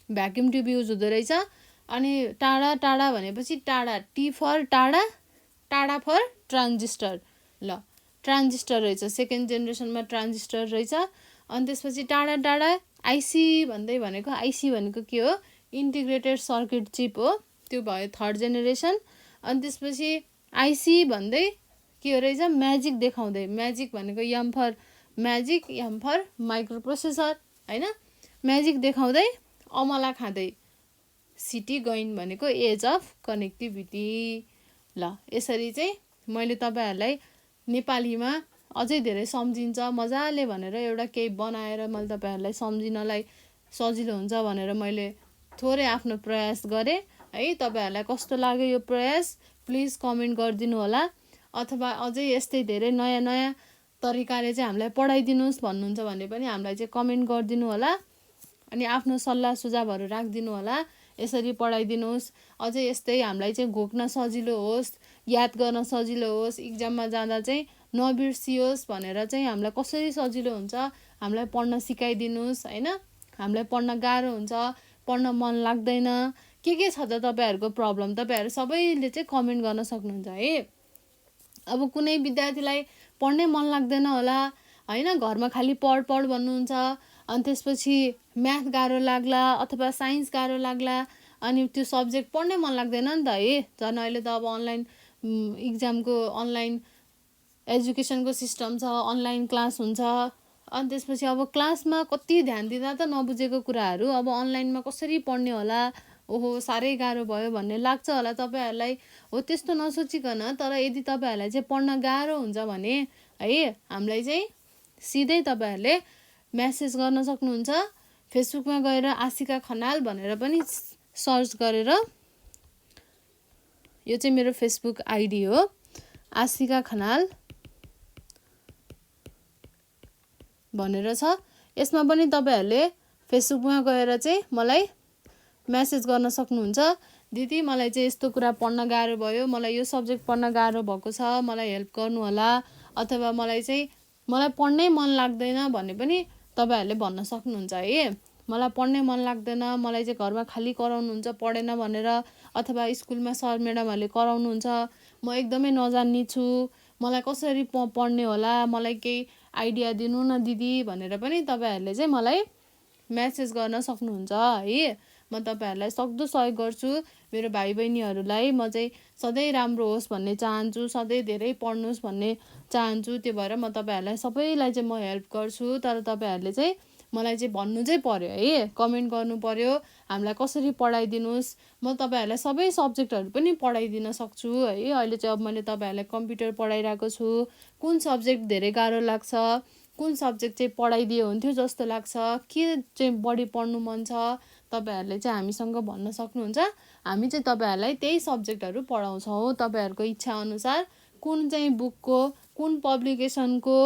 A: भ्याक्युम ट्युब युज हुँदो रहेछ, अनि टाढा टाढा भनेपछि टाढा, टी फर टाढा, टाढा फर ट्रान्जिस्टर, ल ट्रान्जिस्टर रहेछ, सेकेन्ड जेनेरेसनमा ट्रान्जिस्टर रहेछ। अनि त्यसपछि टाढा टाढा आइसी भन्दै भनेको, आइसी भनेको के हो इन्टिग्रेटेड सर्किट चिप हो, त्यो भयो थर्ड जेनेरेसन। अनि त्यसपछि आइसी भन्दै के हो रहेछ म्याजिक देखाउँदै, म्याजिक भनेको M for magic, M for microprocessor होइन, म्याजिक देखाउँदै अमला खाँदै सिटी गइन भनेको एज अफ कनेक्टिभिटी। ल यसरी चाहिँ मैले तपाईँहरूलाई नेपालीमा अझै धेरै सम्झिन्छ मजाले भनेर एउटा केही बनाएर मैले तपाईँहरूलाई सम्झिनलाई सजिलो हुन्छ भनेर मैले थोरै आफ्नो प्रयास गरेँ है। तपाईँहरूलाई कस्तो लाग्यो यो प्रयास प्लिज कमेन्ट गरिदिनु होला, अथवा अझै यस्तै धेरै नयाँ नयाँ तरिकाले चाहिँ हामीलाई पढाइदिनुहोस् भन्नुहुन्छ भने पनि हामीलाई चाहिँ कमेन्ट गरिदिनु होला, अनि आफ्नो सल्लाह सुझावहरू राखिदिनु होला, यसरी पढाइदिनुहोस्। अझै यस्तै हामीलाई चाहिँ घोक्न सजिलो होस्, याद गर्न सजिलो होस्, इक्जाममा जाँदा चाहिँ नबिर्सियोस् भनेर चाहिँ हामीलाई कसरी सजिलो हुन्छ हामीलाई पढ्न सिकाइदिनुहोस् होइन। हामीलाई पढ्न गाह्रो हुन्छ, पढ्न मन लाग्दैन, के छ त तपाईँहरूको प्रब्लम, तपाईँहरू सबैले चाहिँ कमेन्ट गर्न सक्नुहुन्छ है। अब कुनै विद्यार्थीलाई पढ्नै मन लाग्दैन होला होइन, घरमा खालि पढ पढ भन्नुहुन्छ, अनि त्यसपछि म्याथ गाह्रो लाग्ला अथवा साइन्स गाह्रो लाग्ला, अनि त्यो सब्जेक्ट पढ्नै मन लाग्दैन नि त है। झन् अहिले त अब अनलाइन इक्जामको अनलाइन एजुकेसनको सिस्टम छ, अनलाइन क्लास हुन्छ, अनि त्यसपछि अब क्लासमा कति ध्यान दिँदा त नबुझेको कुराहरू अब अनलाइनमा कसरी पढ्ने होला, ओहो साह्रै गाह्रो भयो भन्ने लाग्छ होला तपाईँहरूलाई। हो त्यस्तो नसोचिकन, तर यदि तपाईँहरूलाई चाहिँ पढ्न गाह्रो हुन्छ भने है हामीलाई चाहिँ सिधै तपाईँहरूले म्यासेज गर्न सक्नुहुन्छ, फेसबुकमा गएर आशिका खनाल भनेर पनि सर्च गरेर, यो चाहिँ मेरो फेसबुक आइडी हो आशिका खनाल, भनेर छ। यसमा पनि तपाईँहरूले फेसबुकमा गएर चाहिँ मलाई मेसेज गर्न सक्नुहुन्छ, दिदी मलाई चाहिँ यस्तो कुरा पढ्न गाह्रो भयो, मलाई यो सब्जेक्ट पढ्न गाह्रो भएको छ, मलाई हेल्प गर्नु होला, अथवा मलाई पढ्नै मन लाग्दैन भने पनि तपाईँहरूले भन्न सक्नुहुन्छ है। मलाई पढ्नै मन लाग्दैन, मलाई चाहिँ घरमा खाली कराउनुहुन्छ पढेन भनेर, अथवा स्कुलमा सर म्याडमहरूले कराउनुहुन्छ, म एकदमै नजान्ने छु, मलाई कसरी पढ्ने होला, मलाई केही आइडिया दिनु न दिदी भनेर पनि तपाईँहरूले चाहिँ मलाई मेसेज गर्न सक्नुहुन्छ है। म तपाईँहरूलाई सक्दो सहयोग गर्छु। मेरो भाइ बहिनीहरूलाई म चाहिँ सधैँ राम्रो होस् भन्ने चाहन्छु, सधैँ धेरै पढ्नुहोस् भन्ने चाहन्छु। त्यो भएर म तपाईँहरूलाई सबैलाई चाहिँ म हेल्प गर्छु। तर तपाईँहरूले चाहिँ मलाई चाहिँ भन्नु चाहिँ पर्यो है, कमेन्ट गर्नु पर्यो हामीलाई कसरी पढाइदिनुहोस्। म तपाईँहरूलाई सबै सब्जेक्टहरू पनि पढाइदिन सक्छु है। अहिले चाहिँ अब मैले तपाईँहरूलाई कम्प्युटर पढाइरहेको छु, कुन सब्जेक्ट धेरै गाह्रो लाग्छ, कुन सब्जेक्ट चाहिँ पढाइदियो हुन्थ्यो जस्तो लाग्छ, के चाहिँ बढी पढ्नु मन छ, तपाईँहरूले चाहिँ हामीसँग भन्न सक्नुहुन्छ। हामी चाहिँ तपाईँहरूलाई त्यही सब्जेक्टहरू पढाउँछौँ तपाईँहरूको इच्छा अनुसार। कुन चाहिँ बुकको, कुन पब्लिकेसनको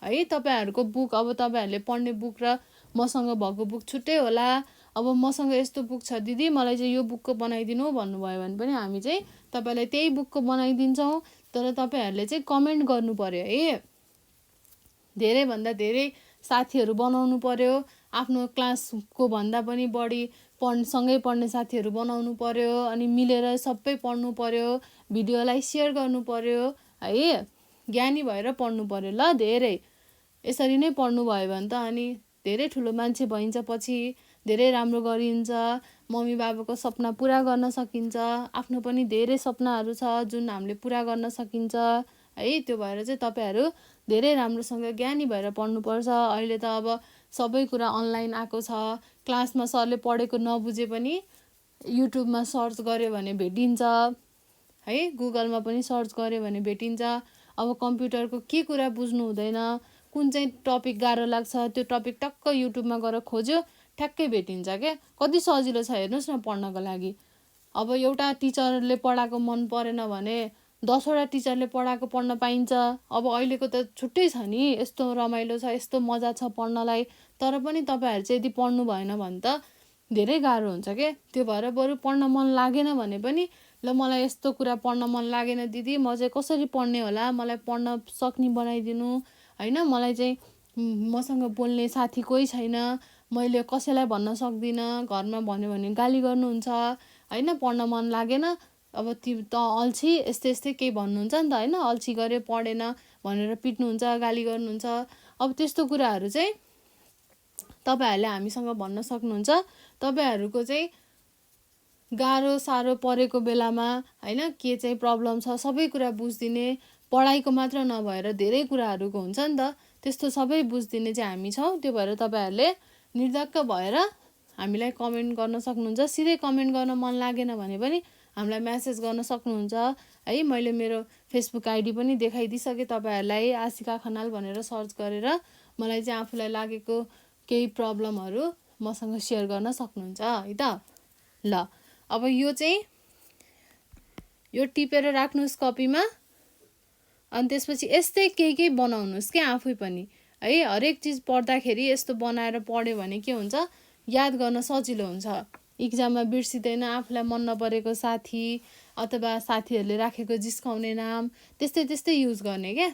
A: है, तपाईँहरूको बुक, अब तपाईँहरूले पढ्ने बुक र मसँग भएको बुक छुट्टै होला। अब मसँग यस्तो बुक छ दिदी मलाई चाहिँ यो बुकको बनाइदिनु भन्नुभयो भने पनि हामी चाहिँ तपाईँलाई त्यही बुकको बनाइदिन्छौँ। तर तपाईँहरूले चाहिँ कमेन्ट गर्नु पर्यो है। धेरैभन्दा धेरै साथीहरू बनाउनु पर्यो, आफ्नो क्लासको भन्दा पनि बढी सँगै पढ्ने साथीहरू बनाउनु पर्यो, अनि मिलेर सबै पढ्नु पर्यो, भिडियोलाई सेयर गर्नु पर्यो है। ज्ञानी भएर पढ्नु पर्यो ल। धेरै यसरी नै पढ्नु भयो भने त अनि धेरै ठुलो मान्छे भइन्छ, पछि धेरै राम्रो गरिन्छ, मम्मी बाबाको सपना पुरा गर्न सकिन्छ। आफ्नो पनि धेरै सपनाहरू छ जुन हामीले पुरा गर्न सकिन्छ है। त्यो भएर चाहिँ तपाईँहरू धेरै राम्रोसँग ज्ञानी भएर पढ्नुपर्छ। अहिले त अब सबै कुरा अनलाइन आएको छ। क्लासमा सरले पढेको नबुझे पनि युट्युबमा सर्च गर्यो भने भेटिन्छ है, गुगलमा पनि सर्च गर्यो भने भेटिन्छ। अब कम्प्युटरको के कुरा बुझ्नु हुँदैन, कुन चाहिँ टपिक गाह्रो लाग्छ, त्यो टपिक टक्क युट्युबमा गएर खोज्यो ठ्याक्कै भेटिन्छ क्या। कति सजिलो छ हेर्नुहोस् न पढ्नको लागि। अब एउटा टिचरले पढाएको मन परेन भने 10वटा टिचरले पढाएको पढ्न पाइन्छ। अब अहिलेको त छुट्टै छ नि, यस्तो रमाइलो छ, यस्तो मजा छ पढ्नलाई। तर पनि तपाईँहरू चाहिँ यदि पढ्नु भएन भने त धेरै गाह्रो हुन्छ क्या। त्यो भएर बरु पढ्न मन लागेन भने पनि ल मलाई यस्तो कुरा पढ्न मन लागेन दिदी, म चाहिँ कसरी पढ्ने होला, मलाई पढ्न सक्ने बनाइदिनु होइन, मलाई चाहिँ मसँग बोल्ने साथी कोही छैन, मैले कसैलाई भन्न सक्दिनँ, घरमा भन्यो भने गाली गर्नुहुन्छ होइन, पढ्न मन लागेन, अब ती त अल्छी यस्तै यस्तै केही भन्नुहुन्छ नि त होइन, अल्छी गऱ्यो पढेन भनेर पिट्नुहुन्छ, गाली गर्नुहुन्छ। अब त्यस्तो कुराहरू चाहिँ तपाईँहरूले हामीसँग भन्न सक्नुहुन्छ। तपाईँहरूको चाहिँ गाह्रो साह्रो परेको बेलामा होइन, के चाहिँ प्रब्लम छ सबै कुरा बुझिदिने, पढाइको मात्र नभएर धेरै कुराहरूको हुन्छ नि त, त्यस्तो सबै बुझिदिने चाहिँ हामी छौँ। त्यो भएर तपाईँहरूले निर्धक्क भएर हामीलाई कमेन्ट गर्न सक्नुहुन्छ। सिधै कमेन्ट गर्न मन लागेन भने पनि हामीलाई मेसेज गर्न सक्नुहुन्छ है। मैले मेरो फेसबुक आइडी पनि देखाइदिइसकेँ तपाईँहरूलाई, आशिका खनाल भनेर सर्च गरेर मलाई चाहिँ आफूलाई लागेको केही प्रब्लमहरू मसँग सेयर गर्न सक्नुहुन्छ है त। ल अब यो चाहिँ यो टिपेर राख्नुहोस् कपीमा, अनि त्यसपछि यस्तै केही बनाउनुहोस् क्या आफै पनि है। हरेक चिज पढ्दाखेरि यस्तो बनाएर पढ्यो भने के हुन्छ, याद गर्न सजिलो हुन्छ, इक्जाममा बिर्सिँदैन। आफूलाई मन नपरेको साथी अथवा साथीहरूले राखेको जिस्काउने नाम त्यस्तै युज गर्ने क्या,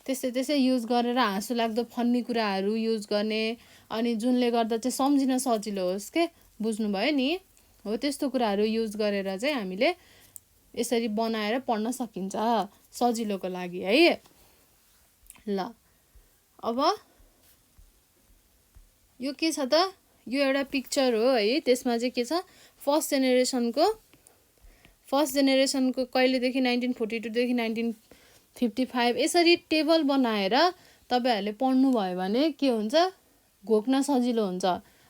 A: त्यस्तै युज गरेर हाँसो लाग्दो फन्नी कुराहरू युज गर्ने, अनि जुनले गर्दा चाहिँ सम्झिन सजिलो होस् के, बुझ्नुभयो नि हो। त्यस्तो कुराहरू युज गरेर चाहिँ हामीले यसरी बनाएर पढ्न सकिन्छ सजिलोको लागि है। ल अब यो के छ त, यो एउटा पिक्चर हो है। त्यसमा चाहिँ के छ, फर्स्ट जेनेरेसनको कहिलेदेखि 1942देखि 1955 यसरी टेबल बनाएर तपाईँहरूले पढ्नुभयो भने के हुन्छ, घोक्न सजिलो हुन्छ,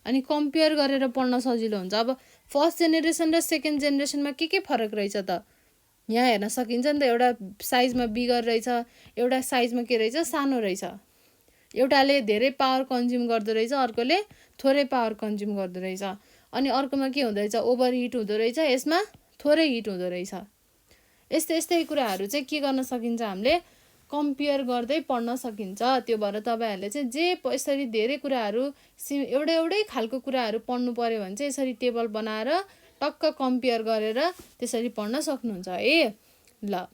A: अनि कम्पेयर गरेर पढ्न सजिलो हुन्छ। अब फर्स्ट जेनेरेसन र सेकेन्ड जेनेरेसनमा के फरक रहेछ त यहाँ हेर्न सकिन्छ नि त। एउटा साइजमा बिगर रहेछ, एउटा साइजमा के रहेछ, सानो रहेछ। एउटाले धेरै पावर कन्ज्युम गर्दो रहेछ, अर्कोले थोरै पावर कन्ज्युम गर्दो रहेछ। अनि अर्कोमा के हुँदो रहेछ, ओभर हिट हुँदो रहेछ, यसमा थोरै हिट हुँदो रहेछ। यस्तै कुराहरू चाहिँ के गर्न सकिन्छ, हामीले कम्पेयर गर्दै पढ्न सकिन्छ। त्यो भएर तपाईँहरूले चाहिँ जे यसरी धेरै कुराहरू एउटै खालको कुराहरू पढ्नु पऱ्यो भने चाहिँ यसरी टेबल बनाएर टक्क कम्पेयर गरेर त्यसरी पढ्न सक्नुहुन्छ है। ल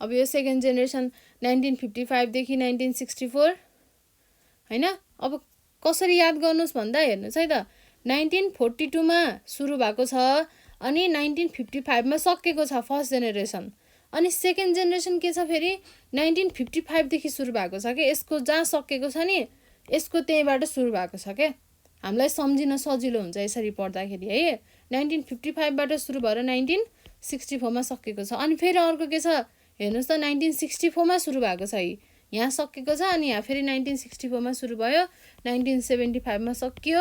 A: अब यो सेकेन्ड जेनेरेसन 1955 देखि 1964 हैन। अब कसरी याद गर्नुहोस् भन्दा हेर्नुहोस् है त, 1942 मा सुरु भएको छ अनि 1955 मा सकेको छ फर्स्ट जेनेरेसन। अनि सेकेन्ड जेनेरेसन के छ फेरि 1955 देखि सुरु भएको छ के। यसको जहाँ सकेको छ नि यसको त्यहीबाट सुरु भएको छ के। हामीलाई सम्झिन सजिलो हुन्छ यसरी पढ्दाखेरि है। 1955 बाट सुरु भएर 1964 मा सकेको छ। अनि फेरि अर्को के छ हेर्नुहोस् त, 1964 मा सुरु भएको छ, यहाँ सकेको छ अनि यहाँ फेरि 1964 मा सुरु भयो, 1975 मा सकियो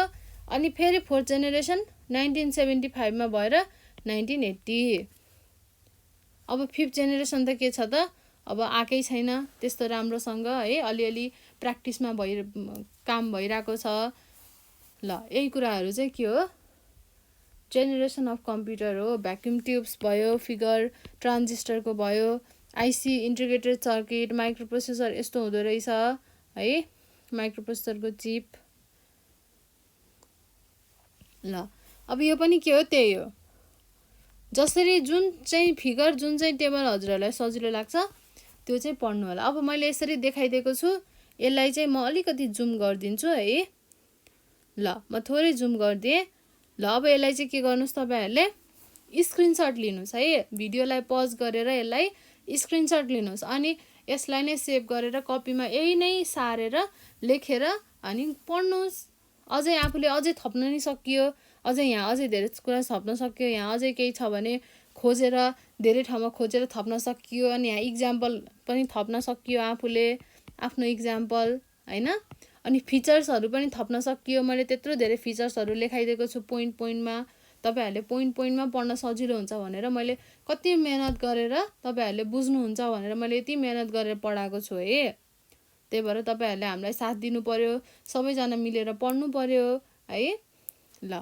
A: अनि फेरि फोर्थ जेनेरेसन 1975 मा भएर 1980। अब फिफ्थ जेनेरेसन त के छ त, अब आएकै छैन त्यस्तो राम्रोसँग है, अलिअलि प्र्याक्टिसमा काम भइरहेको छ। ल यही कुराहरू चाहिँ के हो, जेनेरेसन अफ कम्प्युटर हो। भ्याक्युम ट्युब्स भयो, फिगर ट्रान्जिस्टरको भयो, आइसी इन्टिग्रेटेड सर्किट, माइक्रोप्रोसेसर यस्तो हुँदो रहेछ है, माइक्रोप्रोसेसरको चिप। ल अब यो पनि के हो, त्यही हो। जसरी जुन चाहिँ फिगर जुन चाहिँ टेबल हजुरहरूलाई सजिलो लाग्छ त्यो चाहिँ पढ्नु होला। अब मैले यसरी देखाइदिएको छु, यसलाई चाहिँ म अलिकति जुम गरिदिन्छु है। ल म थोरै जुम गरिदिएँ। ल अब यसलाई चाहिँ के गर्नुहोस्, तपाईँहरूले स्क्रिनसट लिनुहोस् है, भिडियोलाई पज गरेर यसलाई स्क्रिनसट लिनुहोस् अनि यसलाई नै सेभ गरेर कपीमा यही नै सारेर लेखेर अनि पढ्नुहोस्। अझै आफूले अझै थप्न नि सकियो, अझै यहाँ अझै धेरै कुरा थप्न सक्यो, यहाँ अझै केही छ भने खोजेर धेरै ठाउँमा खोजेर थप्न सकियो। अनि यहाँ इक्जाम्पल पनि थप्न सकियो आफूले, आफ्नो इक्जाम्पल हैन। अनि फिचर्सहरू पनि थप्न सकियो। मैले त्यत्रो धेरै फिचर्सहरू लेखाइदिएको छु पोइन्ट पोइन्टमा, तपाईँहरूले पोइन्ट पोइन्टमा पढ्न सजिलो हुन्छ भनेर मैले कति मेहनत गरेर तपाईँहरूले बुझ्नुहुन्छ भनेर मैले यति मेहनत गरेर पढाएको छु है। त्यही भएर तपाईँहरूले हामीलाई साथ दिनु पर्यो, सबैजना मिलेर पढ्नु पर्यो है। ल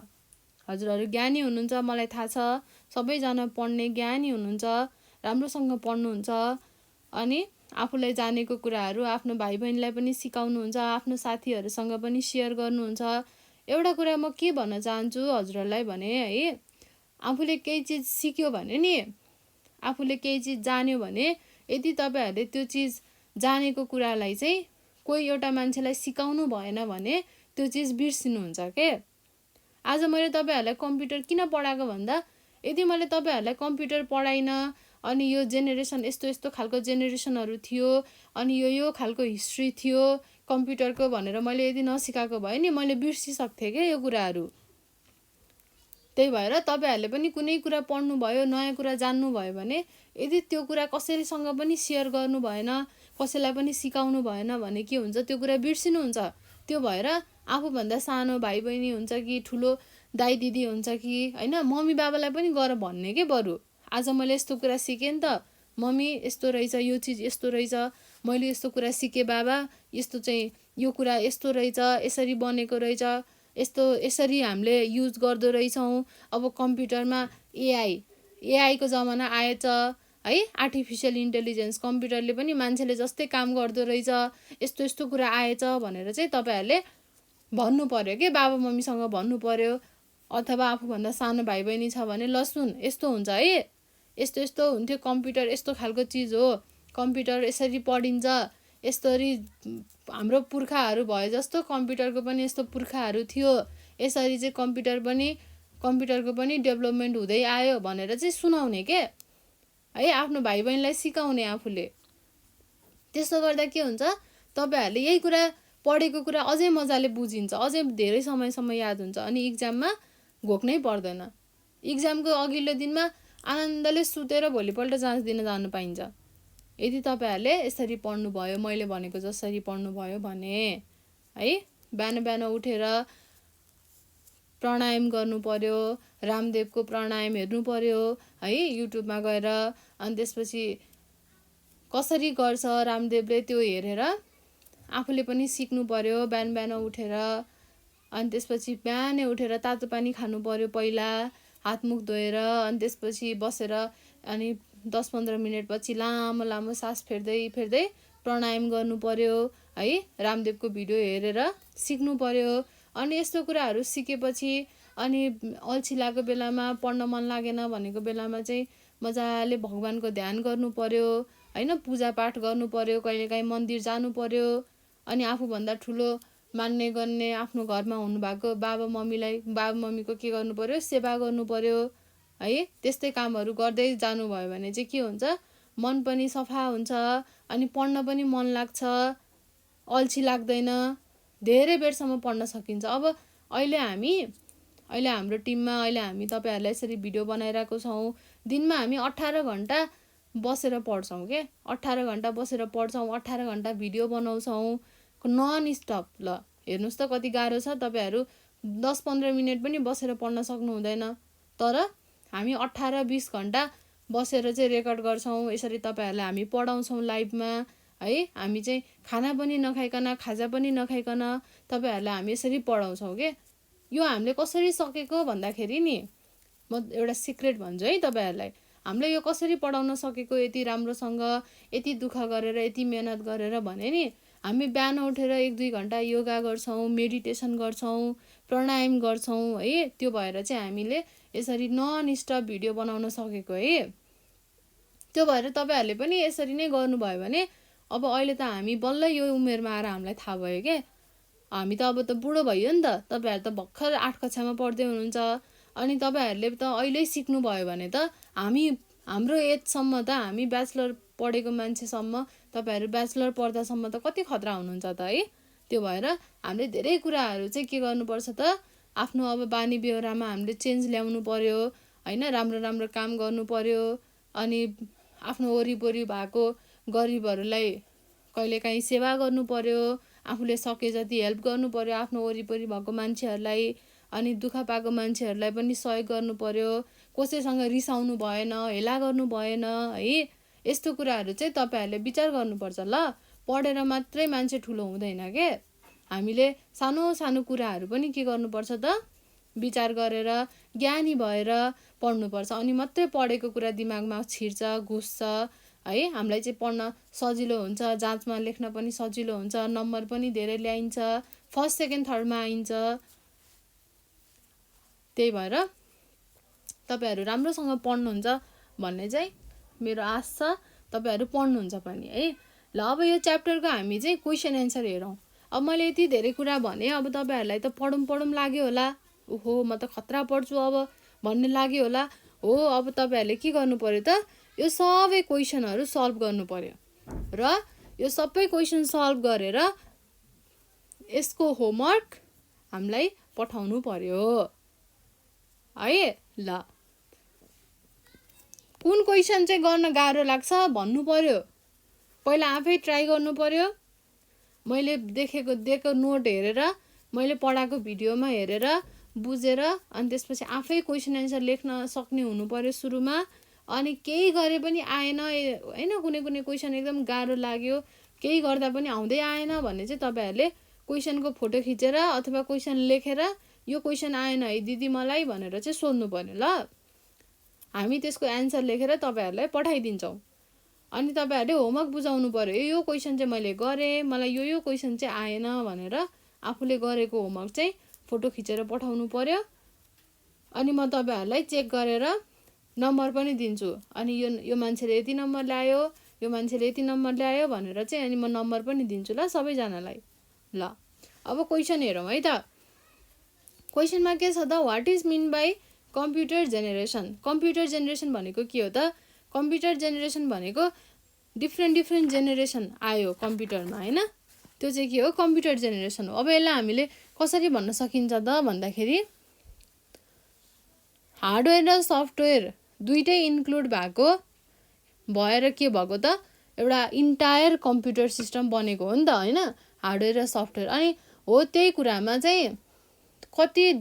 A: हजुरहरू ज्ञानी हुनुहुन्छ मलाई थाहा छ, सबैजना पढ्ने ज्ञानी हुनुहुन्छ, राम्रोसँग पढ्नुहुन्छ अनि आफूलाई जानेको कुराहरू आफ्नो भाइ बहिनीलाई पनि सिकाउनुहुन्छ, आफ्नो साथीहरूसँग पनि सेयर गर्नुहुन्छ। एउटा कुरा म के भन्न चाहन्छु हजुरहरूलाई भने है, आफूले केही चिज सिक्यो भने नि, आफूले केही चिज जान्यो भने यदि तपाईँहरूले त्यो चिज जानेको कुरालाई चाहिँ कोही एउटा मान्छेलाई सिकाउनु भएन भने त्यो चिज बिर्सिनुहुन्छ के। आज मैले तपाईँहरूलाई कम्प्युटर किन पढाएको भन्दा, यदि मैले तपाईँहरूलाई कम्प्युटर पढाइनँ अनि यो जेनेरेसन यस्तो यस्तो खालको जेनेरेसनहरू थियो अनि यो खालको हिस्ट्री थियो कम्प्युटरको भनेर मैले यदि नसिकाएको भए नि मैले बिर्सिसक्थेँ क्या यो कुराहरू। त्यही भएर तपाईँहरूले पनि कुनै कुरा पढ्नु भयो, नयाँ कुरा जान्नु भयो भने यदि त्यो कुरा कसैसँग पनि सेयर गर्नु भएन, कसैलाई पनि सिकाउनु भएन भने के हुन्छ, त्यो कुरा बिर्सिनुहुन्छ। त्यो भएर आफूभन्दा सानो भाइ बहिनी हुन्छ कि ठुलो दाइ दिदी हुन्छ कि हैन, मम्मी बाबालाई पनि गएर भन्ने के, बरु आज मैले यस्तो कुरा सिकेँ नि त मम्मी, यस्तो रहेछ यो चिज, यस्तो रहेछ, मैले यस्तो कुरा सिकेँ बाबा, यस्तो चाहिँ यो कुरा यस्तो रहेछ, यसरी बनेको रहेछ, यस्तो यसरी हामीले युज गर्दो रहेछौँ। अब कम्प्युटरमा एआईको जमाना आएछ है, आर्टिफिसियल इन्टेलिजेन्स, कम्प्युटरले पनि मान्छेले जस्तै काम गर्दो रहेछ, यस्तो यस्तो कुरा आएछ भनेर चाहिँ तपाईँहरूले भन्नु पर्यो के, बाबा मम्मीसँग भन्नु पर्यो। अथवा आफूभन्दा सानो भाइ बहिनी छ भने ल सुन यस्तो हुन्छ है, यस्तो यस्तो हुन्थ्यो कम्प्युटर, यस्तो खालको चिज हो कम्प्युटर, यसरी पढिन्छ, यसरी हाम्रो पुर्खाहरू भए जस्तो कम्प्युटरको पनि यस्तो पुर्खाहरू थियो, यसरी चाहिँ कम्प्युटरको पनि डेभलपमेन्ट हुँदै आयो भनेर चाहिँ सुनाउने के है, आफ्नो भाइ बहिनीलाई सिकाउने आफूले। त्यस्तो गर्दा के हुन्छ, तपाईँहरूले यही कुरा पढेको कुरा अझै मजाले बुझिन्छ, अझै धेरै समयसम्म याद हुन्छ अनि इक्जाममा घोक्नै पर्दैन। इक्जामको अघिल्लो दिनमा आनन्दले सुतेर भोलिपल्ट जाँच दिन जानु पाइन्छ यदि तपाईँहरूले यसरी पढ्नुभयो, मैले भनेको जसरी पढ्नुभयो भने है। बिहान बिहान उठेर प्राणायाम गर्नु पर्यो, रामदेवको प्राणायाम हेर्नु पर्यो है युट्युबमा गएर, अनि त्यसपछि कसरी गर्छ रामदेवले त्यो हेरेर आफूले पनि सिक्नु पर्यो बिहान बिहान उठेर। अनि त्यसपछि बिहानै उठेर तातो पानी खानु पर्यो, पहिला हात मुख धोएर, अनि त्यसपछि बसेर अनि 10-15 मिनटपछि लामो लामो सास फेर्दै फेर्दै प्राणायाम गर्नु पर्यो है। रामदेवको भिडियो हेरेर सिक्नु पर्यो। अनि यस्तो कुराहरू सिकेपछि अनि अल्छी लागेको बेलामा, पढ्न मन लागेन भनेको बेलामा चाहिँ मजाले भगवानको ध्यान गर्नु पर्यो हैन, पूजापाठ गर्नु पर्यो, कहिलेकाहीँ मन्दिर जानु पर्यो। अनि आफूभन्दा ठुलो मान्ने गर्ने आफ्नो घरमा हुनुभएको बाबा मम्मीको के गर्नु पर्यो, सेवा गर्नु पर्यो है। त्यस्तै कामहरू गर्दै जानुभयो भने चाहिँ के हुन्छ, मन पनि सफा हुन्छ अनि पढ्न पनि मन लाग्छ, अल्छी लाग्दैन, धेरै बेरसम्म पढ्न सकिन्छ। अब अहिले हाम्रो टिममा हामी तपाईहरुलाई यसरी भिडियो बनाइरहेको छौँ। दिनमा हामी 18 घण्टा बसेर पढ्छौँ के, 18 घण्टा बसेर पढ्छौँ, 18 घण्टा भिडियो बनाउँछौँ नन स्टप। ल हेर्नुस् त कति गाह्रो छ। तपाईहरु 10-15 मिनेट पनि बसेर पढ्न सक्नु हुँदैन, तर हामी 18-20 घण्टा बसेर चाहिँ रेकर्ड गर्छौँ। यसरी तपाईहरुलाई हामी पढाउँछौँ लाइभमा है। हामी चाहिँ खाना पनि नखाइकन, खाजा पनि नखाइकन तपाईहरुलाई हामी यसरी पढाउँछौँ के। यो हामीले कसरी सकेको भन्दाखेरि नि, म एउटा सिक्रेट भन्छु है तपाईहरुलाई। हामीले यो कसरी पढाउन सकेको यति राम्रोसँग, यति दुःख गरेर, यति मेहनत गरेर भने नि, हामी बिहान उठेर 1-2 घण्टा योगा गर्छौँ, मेडिटेसन गर्छौँ, प्राणायाम गर्छौँ है। त्यो भएर चाहिँ हामीले यसरी नन स्टप भिडियो बनाउन सकेको है। त्यो भएर तपाईहरुले पनि यसरी नै गर्नुभयो भने, अब अहिले त हामी बल्ल यो उमेरमा आएर हामीलाई थाहा भयो के। हामी त अब त बुढो भइयो नि त। तपाईहरु त भर्खर 8 कक्षामा पढ्दै हुनुहुन्छ। अनि तपाईहरुले त अहिले सिक्नु भयो भने त हाम्रो एजसम्म त हामी ब्याचलर पढेको मान्छेसम्म, तपाईहरु ब्याचलर पढ्दासम्म त कति खतरा हुनुहुन्छ त है। त्यो भएर हामीले धेरै कुराहरू चाहिँ के गर्नुपर्छ त, आफ्नो अब बानी बेहोरामा हामीले चेन्ज ल्याउनु पर्यो हैन। राम्रो राम्रो काम गर्नु पर्यो। अनि आफ्नो वरिपरि भएको गरिबहरूलाई कहिलेकाहीँ सेवा गर्नु पर्यो, आफूले सके जति हेल्प गर्नु पर्यो आफ्नो वरिपरि भएको मान्छेहरूलाई। अनि दुःख पाएको मान्छेहरूलाई पनि सहयोग गर्नु पर्यो, कसैसँग रिसाउनु भएन, हेला गर्नु भएन है। यस्तो कुराहरू चाहिँ तपाईहरुले विचार गर्नुपर्छ। ल पढेर मात्रै मान्छे ठुलो हुँदैन के। हामीले सानो सानो कुराहरू पनि के गर्नुपर्छ त, विचार गरेर ज्ञानी भएर पढ्नुपर्छ। अनि मात्रै पढेको कुरा दिमागमा छिर्छ, घुस्छ है। हामीलाई चाहिँ पढ्न सजिलो हुन्छ, जाँचमा लेख्न पनि सजिलो हुन्छ, नम्बर पनि धेरै ल्याइन्छ, फर्स्ट सेकेन्ड थर्डमा आइन्छ। त्यही भएर तपाईहरु राम्रोसँग पढ्नुहुन्छ भन्ने चाहिँ मेरो आश छ। तपाईहरु पढ्नुहुन्छ पनि है। ल अब यो च्याप्टरको हामी चाहिँ क्वेशन एन्सर हेरौँ। अब मैले यति धेरै कुरा भने, अब तपाईहरुलाई त पढौँ लाग्यो होला। ओहो म त खतरा पढ्छु अब भन्ने लाग्यो होला। हो, अब तपाईहरुले के गर्नु पर्यो त, यो सबै क्वेशनहरु सल्भ गर्नु पर्यो र यो सबै क्वेशन सल्भ गरेर यसको होमवर्क हामीलाई पठाउनु पर्यो है। ल कुन क्वेशन चाहिँ गर्न गाह्रो लाग्छ भन्नु पर्यो। पहिला आफै ट्राई गर्नु पर्यो। मैले दिएको नोट हेरेर, मैले पढाएको भिडियोमा हेरेर बुझेर, अनि त्यसपछि आफै क्वेशन एन्सर लेख्न सक्ने हुनु पर्यो सुरुमा। अनि केही गरे पनि आएन हैन, कुनै क्वेशन एकदम गाह्रो लाग्यो, केही गर्दा पनि आउँदै आएन भने चाहिँ तपाईहरुले क्वेशनको फोटो खिचेर अथवा क्वेशन लेखेर, यो क्वेशन आएन है दिदी मलाई भनेर चाहिँ सोध्नु पर्यो। ल हामी त्यसको एन्सर लेखेर तपाईहरुलाई पठाइदिन्छौँ। अनि तपाईहरुले होमवर्क बुझाउनु पर्यो। यो क्वेशन चाहिँ मैले गरेँ, मलाई यो क्वेशन चाहिँ आएन भनेर आफूले गरेको होमवर्क चाहिँ फोटो खिचेर पठाउनु पर्यो। अनि म तपाईहरुलाई चेक गरेर नम्बर पनि दिन्छु। अनि यो मान्छेले यति नम्बर ल्यायो, यो मान्छेले यति नम्बर ल्यायो भनेर चाहिँ अनि म नम्बर पनि दिन्छु ल सबैजनालाई। ल अब क्वेशन हेरौँ है त। क्वेशनमा के छ त, what is mean by computer generation. Computer generation भनेको के हो त, कम्प्युटर जेनेरेसन भनेको डिफ्रेन्ट जेनेरेसन आयो कम्प्युटरमा हैन। त्यो चाहिँ के हो, कम्प्युटर जेनेरेसन हो। अब यसलाई हामीले कसरी भन्न सकिन्छ त भन्दाखेरि, हार्डवेयर र सफ्टवेयर दुईटै इन्क्लुड भएर के भएको त, एउटा इन्टायर कम्प्युटर सिस्टम बनेको हो नि त हैन, हार्डवेयर र सफ्टवेयर। अनि हो त्यही कुरामा चाहिँ कति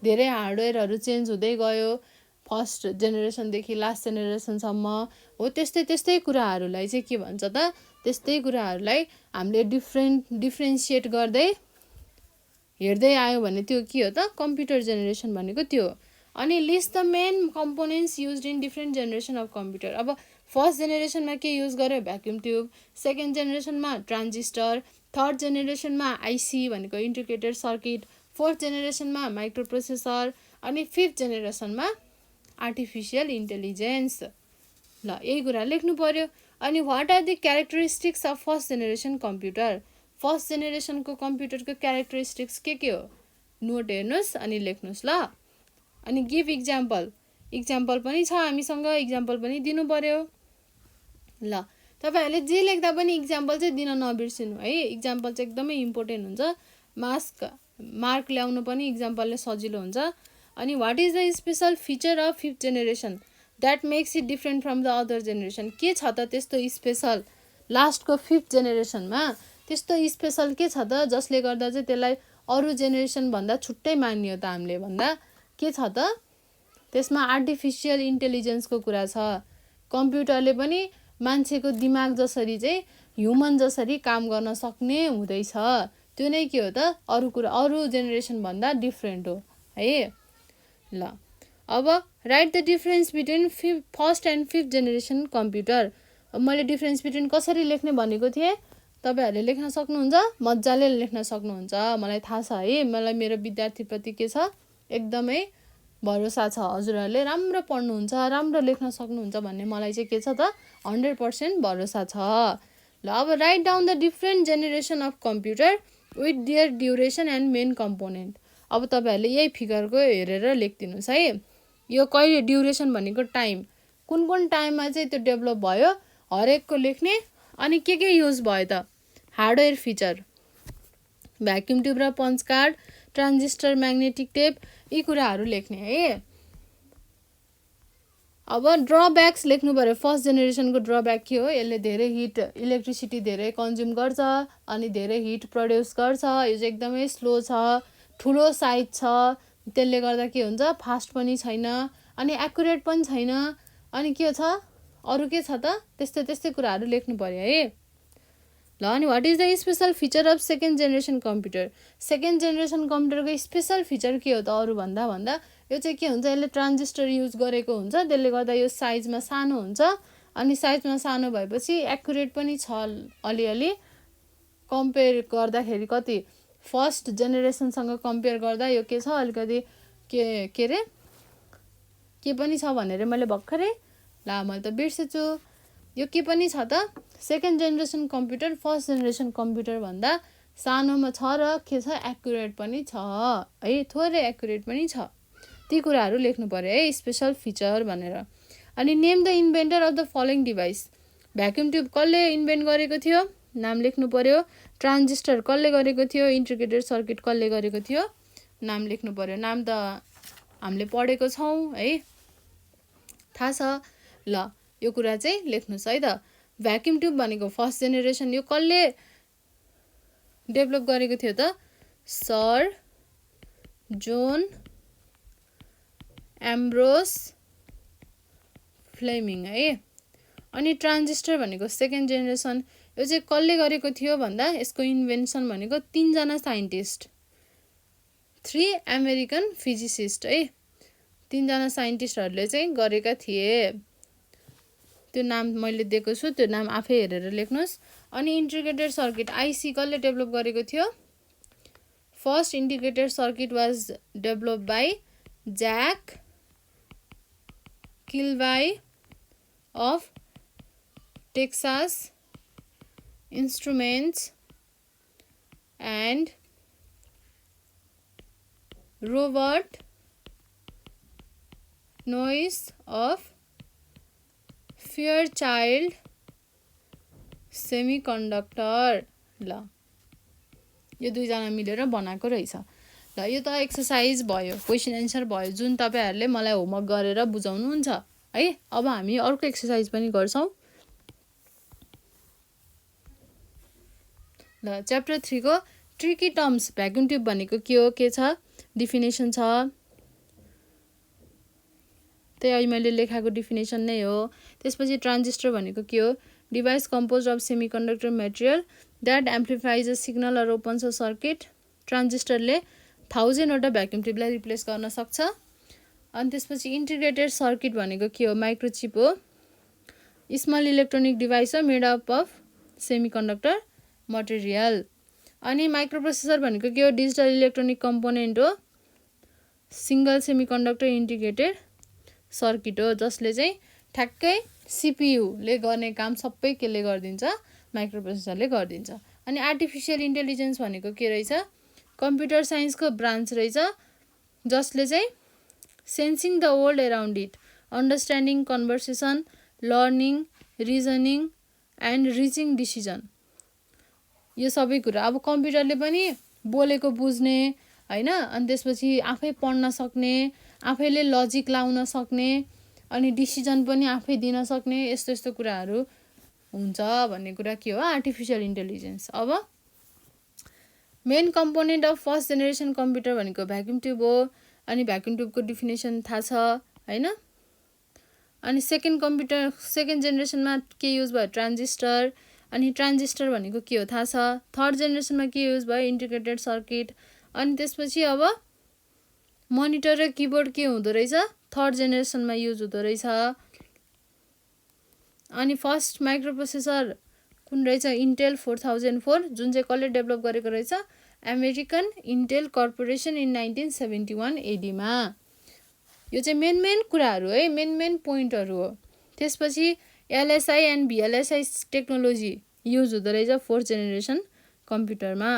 A: धेरै हार्डवेयरहरू चेन्ज हुँदै गयो, फर्स्ट जेनेरेसनदेखि लास्ट जेनेरेसनसम्म। हो त्यस्तै कुराहरूलाई चाहिँ के भन्छ त, त्यस्तै कुराहरूलाई हामीले डिफ्रेन्सिएट गर्दै हेर्दै आयो भने त्यो के हो त, कम्प्युटर जेनेरेसन भनेको त्यो हो। अनि list the main components used in different generation of computer. अब फर्स्ट जेनेरेसनमा के युज गर्यो, भ्याक्युम ट्युब, सेकेन्ड जेनेरेसनमा ट्रान्जिस्टर, थर्ड जेनेरेसनमा आइसी भनेको इन्टिग्रेटेड सर्किट, फोर्थ जेनेरेसनमा माइक्रो प्रोसेसर, अनि फिफ्थ जेनेरेसनमा आर्टिफिसियल इन्टेलिजेन्स। ल यही कुरा लेख्नु पर्यो। अनि what are the characteristics of first generation computer, first जेनेरेसनको कम्प्युटरको क्यारेक्टरिस्टिक्स के हो, नोट हेर्नुहोस् अनि लेख्नुहोस् ल। अनि गिभ इक्जाम्पल, इक्जाम्पल पनि छ हामीसँग, इक्जाम्पल पनि दिनु पर्यो। ल तपाईँहरूले जे लेख्दा पनि इक्जाम्पल चाहिँ दिन नबिर्सिनु है, इक्जाम्पल चाहिँ एकदमै इम्पोर्टेन्ट हुन्छ, मार्क ल्याउनु पनि इक्जाम्पलले सजिलो हुन्छ। अनि what is the special feature of fifth generation that makes it different from the other generation, के छ त त्यस्तो स्पेसल लास्टको फिफ्थ जेनेरेसनमा, त्यस्तो स्पेसल के छ त जसले गर्दा चाहिँ त्यसलाई अरू जेनेरेसनभन्दा छुट्टै मानियो त हामीले भन्दा के छ त त्यसमा आर्टिफिसियल इन्टेलिजेन्सको कुरा छ। कम्प्युटरले पनि मान्छेको दिमाग जसरी चाहिँ ह्युमन जसरी काम गर्न सक्ने हुँदैछ, त्यो नै के हो त अरू कुरा, अरू जेनेरेसनभन्दा डिफ्रेन्ट हो है। ल अब right the difference between first and fifth generation computer. अब मैले डिफरेन्स बिट्विन कसरी लेख्ने भनेको थिएँ, तपाईँहरूले लेख्न सक्नुहुन्छ, मजाले लेख्न सक्नुहुन्छ, मलाई थाहा छ है, मलाई मेरो विद्यार्थीप्रति के छ एकदमै भरोसा छ, हजुरहरूले राम्रो पढ्नुहुन्छ, राम्रो लेख्न सक्नुहुन्छ भन्ने मलाई चाहिँ के छ त 100% भरोसा छ। ल अब write down the different generation of computer with their duration and main component. अब तपाईँहरूले यही फिगरको हेरेर लेखिदिनुहोस् है, यो कहिले ड्युरेसन भनेको टाइम, कुन कुन टाइममा चाहिँ त्यो डेभलप भयो हरेकको लेख्ने। अनि के युज भयो त, हार्डवेयर फिचर, भ्याक्युम ट्युब र punch card, transistor, magnetic tape, यी कुराहरू लेख्ने है। अब ड्रब्याक्स लेख्नु पऱ्यो, फर्स्ट जेनेरेसनको ड्रब्याक के हो, यसले धेरै हिट, इलेक्ट्रिसिटी धेरै कन्ज्युम गर्छ अनि धेरै हिट प्रड्युस गर्छ, यो चाहिँ एकदमै स्लो छ, ठुलो साइज छ, त्यसले गर्दा के हुन्छ फास्ट पनि छैन अनि एक्युरेट पनि छैन, अनि के छ अरू के छ त त्यस्तै कुराहरू लेख्नु पर्यो है। ल अनि what is the special feature of second generation computer, second generation कम्प्युटरको स्पेसल फिचर के हो त अरू भन्दा यो चाहिँ के हुन्छ, यसले ट्रान्जिस्टर युज गरेको हुन्छ, त्यसले गर्दा यो साइजमा सानो हुन्छ, अनि साइजमा सानो भएपछि एक्युरेट पनि छ अलिअलि, कम्पेयर गर्दाखेरि कति फर्स्ट जेनेरेसनसँग कम्पेयर गर्दा यो के छ अलिकति के अरे के पनि छ भनेर मैले भर्खरै मैले त बिर्सेछु, यो के पनि छ त second generation computer first generation computer भन्दा सानोमा छ र के छ एक्युरेट पनि छ है, थोरै एक्युरेट पनि छ, ती कुराहरू लेख्नु पर्यो है स्पेसल फिचर भनेर। अनि name the inventor of the following device, vacuum tube कसले इन्भेन्ट गरेको थियो नाम लेख्नु पर्यो, ट्रान्जिस्टर कसले गरेको थियो, इन्टिग्रेटेड सर्किट कसले गरेको थियो नाम लेख्नु पर्यो, नाम त हामीले पढेको छौँ है, थाहा छ। ल यो कुरा चाहिँ लेख्नुहोस् है त। भ्याक्युम ट्युब भनेको फर्स्ट जेनेरेसन, यो कसले डेभलप गरेको थियो त, सर जोन एम्ब्रोस फ्लेमिङ है। अनि ट्रान्जिस्टर भनेको सेकेन्ड जेनेरेसन, यो चाहिँ कसले गरेको थियो भन्दा यसको इन्भेन्सन भनेको 3 जना साइन्टिस्ट, 3 अमेरिकन फिजिसिस्ट है, 3 जना साइन्टिस्टहरूले चाहिँ गरेका थिए, त्यो नाम मैले दिएको छु, त्यो नाम आफै हेरेर लेख्नुहोस्। अनि इन्टिग्रेटेड सर्किट आइसी कसले डेभलप गरेको थियो, first integrated circuit was develop by Jack Kilby of Texas Instruments and Robert Noyce of Fairchild Semiconductor. ल यो 2 जना मिलेर बनाएको रहेछ। ल यो त एक्सर्साइज भयो, क्वेसन एन्सर भयो, जुन तपाईँहरूले मलाई होमवर्क गरेर बुझाउनुहुन्छ है। अब हामी अर्को एक्सर्साइज पनि गर्छौँ। ल च्याप्टर 3 को ट्रिकी टर्म्स, भ्याक्युम ट्युब भनेको के हो, के छ, डिफिनेसन छ, त्यही अहिले मैले लेखाएको डिफिनेसन नै हो। त्यसपछि ट्रान्जिस्टर भनेको के हो, device compose of semiconductor material that amplifies a signal or opens a circuit. ट्रान्जिस्टरले 1000 वटा भ्याक्युम ट्युबलाई रिप्लेस गर्न सक्छ। अनि त्यसपछि इन्टिग्रेटेड सर्किट भनेको के हो, माइक्रोचिप हो, स्मल इलेक्ट्रोनिक डिभाइस हो मेड अप अफ सेमिकन्डक्टर मटेरियल। अनि माइक्रोप्रोसेसर भनेको के हो, डिजिटल इलेक्ट्रोनिक कम्पोनेन्ट हो, सिंगल सेमिकन्डक्टर इन्टिग्रेटेड सर्किट हो, जसले चाहिँ ठ्याक्कै सिपियुले गर्ने काम सबै केले गरिदिन्छ, माइक्रोप्रोसेसरले गरिदिन्छ। अनि आर्टिफिसियल इन्टेलिजेन्स भनेको के रहेछ, कम्प्युटर साइन्सको ब्रान्च रहेछ, जसले चाहिँ sensing the world around it, understanding conversation, learning, reasoning and reaching decision, यो सबै कुरा। अब कम्प्युटरले पनि बोलेको बुझ्ने हैन, अनि त्यसपछि आफै पढ्न सक्ने, आफैले लजिक लाउन सक्ने, अनि डिसिजन पनि आफै दिन सक्ने, यस्तो यस्तो कुराहरू हुन्छ भन्ने कुरा के हो, आर्टिफिसियल इन्टेलिजेन्स। अब main component of first generation computer भनेको भ्याक्युम ट्युब हो, अनि भ्याक्युम ट्युबको डिफिनेसन थाहा छ हैन। अनि सेकेन्ड जेनेरेसनमा के युज भयो, ट्रान्जिस्टर, अनि ट्रान्जिस्टर भनेको के हो थाहा छ। थर्ड जेनेरेसनमा के युज भयो, इन्टिग्रेटेड सर्किट। अनि त्यसपछि अब मोनिटर र किबोर्ड के हुँदो रहेछ, थर्ड जेनेरेसनमा युज हुँदो रहेछ। अनि फर्स्ट माइक्रोप्रोसेसर कुन रहेछ, इन्टेल 4004, जुन चाहिँ कसले डेभलप गरेको रहेछ, American Intel corporation in 1971 AD मा। यो चाहिँ मेन कुराहरू है, मेन पोइन्टहरू हो। त्यसपछि एलएसआई एन्ड भिएलएसआई टेक्नोलोजी युज हुँदो रहेछ फोर्थ जेनेरेसन कम्प्युटरमा।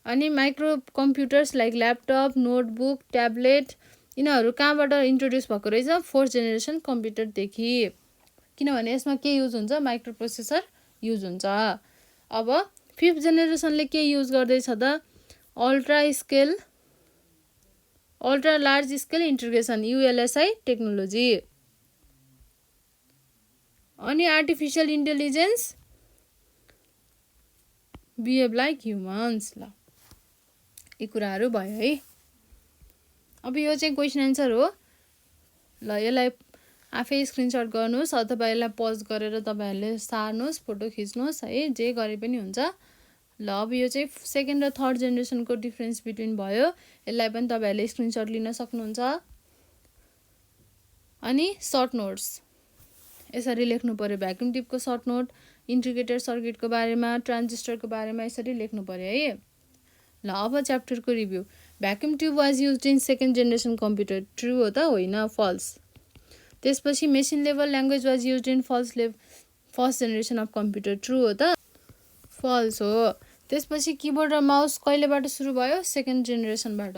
A: अनि micro computers like laptop, notebook, tablet, यिनीहरू कहाँबाट इन्ट्रोड्युस भएको रहेछ, फोर्थ जेनेरेसन कम्प्युटरदेखि, किनभने यसमा के युज हुन्छ, माइक्रोप्रोसेसर युज हुन्छ। अब फिफ्थ जेनेरेसनले के युज गर्दैछ त, ultra large scale integration, ULSI technology. अनि artificial intelligence, behave like humans. ल यी कुराहरू भयो है। अब यो चाहिँ क्वेसन एन्सर हो। ल यसलाई आफै स्क्रिनसट गर्नुहोस् अथवा यसलाई पज गरेर तपाईँहरूले सार्नुहोस्, फोटो खिच्नुहोस् है, जे गरे पनि हुन्छ। ल अब यो चाहिँ सेकेन्ड र थर्ड जेनेरेसनको डिफ्रेन्स बिट्विन भयो, यसलाई पनि तपाईँहरूले स्क्रिनसट लिन सक्नुहुन्छ। अनि सर्ट नोट्स यसरी लेख्नु पर्यो, भ्याक्युम ट्युबको सर्ट नोट, इन्टिग्रेटेड सर्किटको बारेमा, ट्रान्जिस्टरको बारेमा यसरी लेख्नु पर्यो है। ल अब च्याप्टरको review. Vacuum tube was used in second generation computer, true हो त, होइन, फल्स। त्यसपछि machine level language was used in first generation of computer, true हो त, फल्स हो। त्यसपछि किबोर्ड र माउस कहिलेबाट सुरु भयो, सेकेन्ड जेनेरेसनबाट,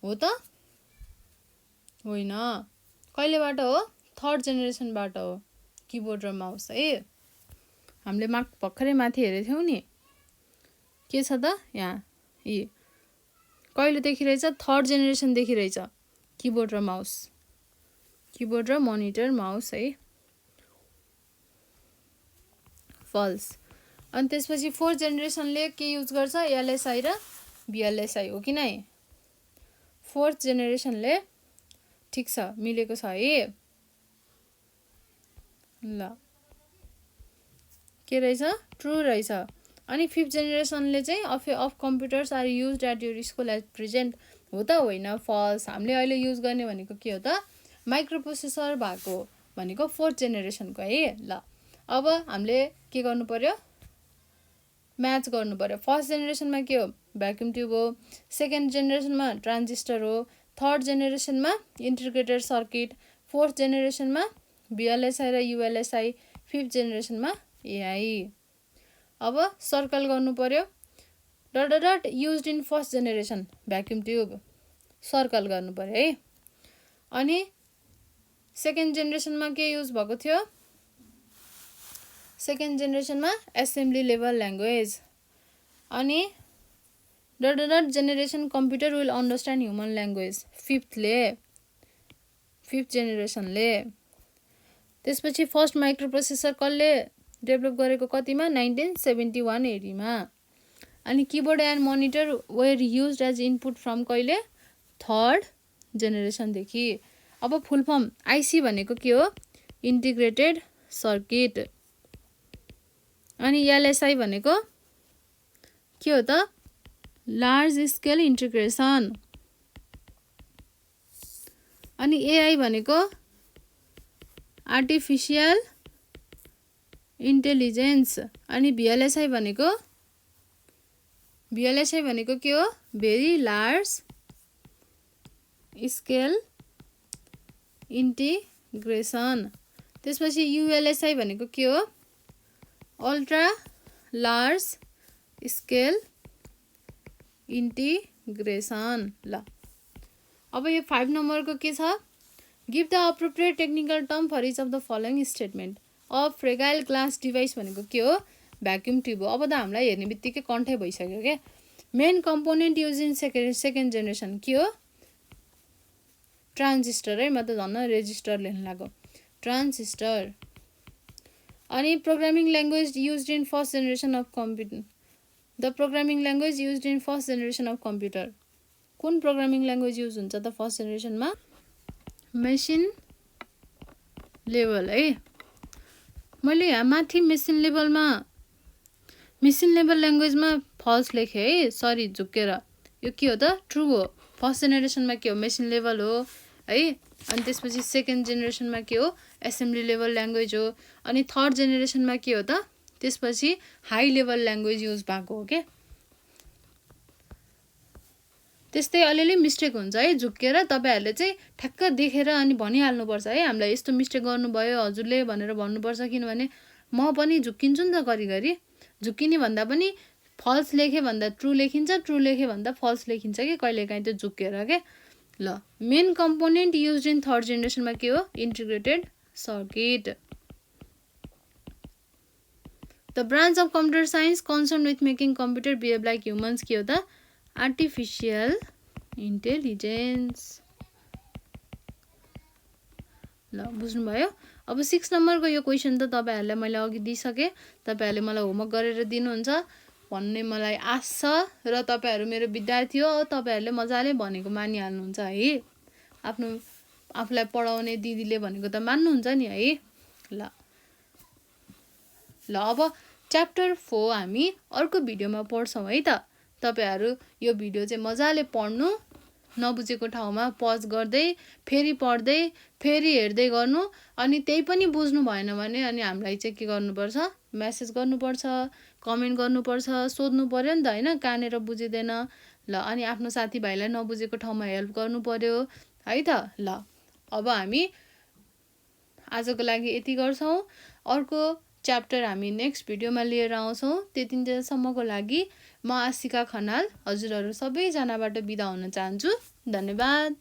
A: हो त, होइन, कहिलेबाट हो, थर्ड जेनेरेसनबाट हो, किबोर्ड र माउस है। हामीले भर्खरै माथि हेरेको थियौँ नि, के छ त यहाँ, यी कहिलेदेखि रहेछ, थर्ड जेनेरेसनदेखि रहेछ, किबोर्ड र माउस, किबोर्ड र मोनिटर माउस है, फल्स। अनि त्यसपछि फोर्थ जेनेरेसनले के युज गर्छ, एलएसआई र भिएलएसआई, हो कि नै, फोर्थ जेनेरेसनले, ठिक छ, मिलेको छ है। ल के रहेछ, ट्रु रहेछ। अनि फिफ्थ जेनेरेसनले चाहिँ of computers are used at your school at present, हो त, होइन, फल्स। हामीले अहिले युज गर्ने भनेको के हो त, माइक्रोप्रोसेसर भएको भनेको फोर्थ जेनेरेसनको है। ल अब हामीले के गर्नु पर्यो, म्याच गर्नु पर्यो। फर्स्ट जेनेरेसनमा के हो, भ्याक्युम ट्युब हो, सेकेन्ड जेनेरेसनमा ट्रान्जिस्टर हो, थर्ड जेनेरेसनमा इन्टिग्रेटेड सर्किट, फोर्थ जेनेरेसनमा भिएलएसआई र युएलएसआई, फिफ्थ जेनेरेसनमा एआई। अब सर्कल गर्नु पर्यो, dot dot used in first generation vacuum tube, circle गर्नु पर्यो है। अनि सेकेन्ड जेनेरेसनमा के युज भएको थियो, सेकेन्ड जेनेरेसनमा एसेम्ब्ली लेभल ल्याङ्ग्वेज। अनि dot dot generation computer will understand human language, fifth जेनेरेसनले। त्यसपछि फर्स्ट माइक्रोप्रोसेसर कसले डेभलप गरेको, कतिमा, 1971 AD मा। अनि keyboard and monitor were used as input from कहिले, थर्ड जेनेरेसनदेखि। अब फुल फर्म आइसी भनेको के हो, इन्टिग्रेटेड सर्किट। अनि एलएसआई भनेको के हो त, लार्ज स्केल इन्टिग्रेसन। अनि एआई भनेको आर्टिफिसियल इन्टेलिजेन्स। अनि भिएलएसआई भनेको के हो? Very large scale integration. त्यसपछि युएलएसआई भनेको के हो? Ultra large scale integration. ल अब यो 5 नम्बरको के छ? Give the appropriate technical term for each of the following statement. A fragile glass device भनेको के हो? भ्याक्युम ट्युब हो। अब त हामीलाई हेर्ने बित्तिकै कन्ठै भइसक्यो क्या। Main component use in second generation के हो? ट्रान्जिस्टर है। म त झन् रेजिस्टर लेख्न लाग्यो। ट्रान्जिस्टर। अनि programming language used in first generation of computer. The programming language used in first generation of computer. कुन प्रोग्रामिङ ल्याङ्ग्वेज युज हुन्छ त फर्स्ट जेनेरेसनमा? मेसिन लेभल है। मैले यहाँ माथि मेसिन लेभल ल्याङ्ग्वेजमा फल्स लेखेँ है, सरी झुक्केर। यो के हो त? ट्रु हो। फर्स्ट जेनेरेसनमा के हो? मेसिन लेभल हो है। अनि त्यसपछि सेकेन्ड जेनेरेसनमा के हो? एसेम्ब्ली लेभल ल्याङ्ग्वेज हो। अनि थर्ड जेनेरेसनमा के हो त? त्यसपछि हाई लेभल ल्याङ्ग्वेज युज भएको हो क्या। त्यस्तै अलिअलि मिस्टेक हुन्छ है, झुक्केर तपाईँहरूले चाहिँ ठ्याक्क देखेर अनि भनिहाल्नुपर्छ है, हामीलाई यस्तो मिस्टेक गर्नुभयो हजुरले भनेर भन्नुपर्छ। किनभने म पनि झुक्किन्छु नि त घरिघरि। झुक्किने भन्दा पनि फल्स लेखे भन्दा ट्रु लेखिन्छ, ट्रु लेखे भन्दा फल्स लेखिन्छ कि कहिलेकाहीँ त्यो झुक्केर क्या। ल main component use in third जेनेरेसनमा के हो? Integrated circuit. The branch of computer science concern with making computer behave like humans के हो त? Artificial intelligence. ल बुझ्नुभयो? अब 6 नम्बरको यो क्वेसन त तपाईँहरूलाई मैले अघि दिइसकेँ। तपाईँहरूले मलाई होमवर्क गरेर दिनुहुन्छ भन्ने मलाई आशा छ र तपाईँहरू मेरो विद्यार्थी हो, तपाईँहरूले मजाले भनेको मानिहाल्नुहुन्छ है। आफूलाई पढाउने दिदीले भनेको त मान्नुहुन्छ नि है। ल अब च्याप्टर 4 हामी अर्को भिडियोमा पढ्छौँ है त। तपाईहरू यो भिडियो चाहिँ मजाले पढ्नु, नबुझेको ठाउँमा पज गर्दै फेरि पढ्दै फेरि हेर्दै गर्नु। अनि त्यही पनि बुझ्नु भएन भने अनि हामीलाई चाहिँ के गर्नुपर्छ? मेसेज गर्नुपर्छ, कमेन्ट गर्नुपर्छ, सोध्नु पर्यो नि त होइन, कहाँनिर बुझिँदैन। ल अनि आफ्नो साथीभाइलाई नबुझेको ठाउँमा हेल्प गर्नु पर्यो है त। ल अब हामी आजको लागि यति गर्छौँ। अर्को च्याप्टर हामी नेक्स्ट भिडियोमा लिएर आउँछौँ। त्यतिन्जेलसम्मको लागि म आशिका खनाल हजुरहरू सबैजनाबाट बिदा हुन चाहन्छु। धन्यवाद।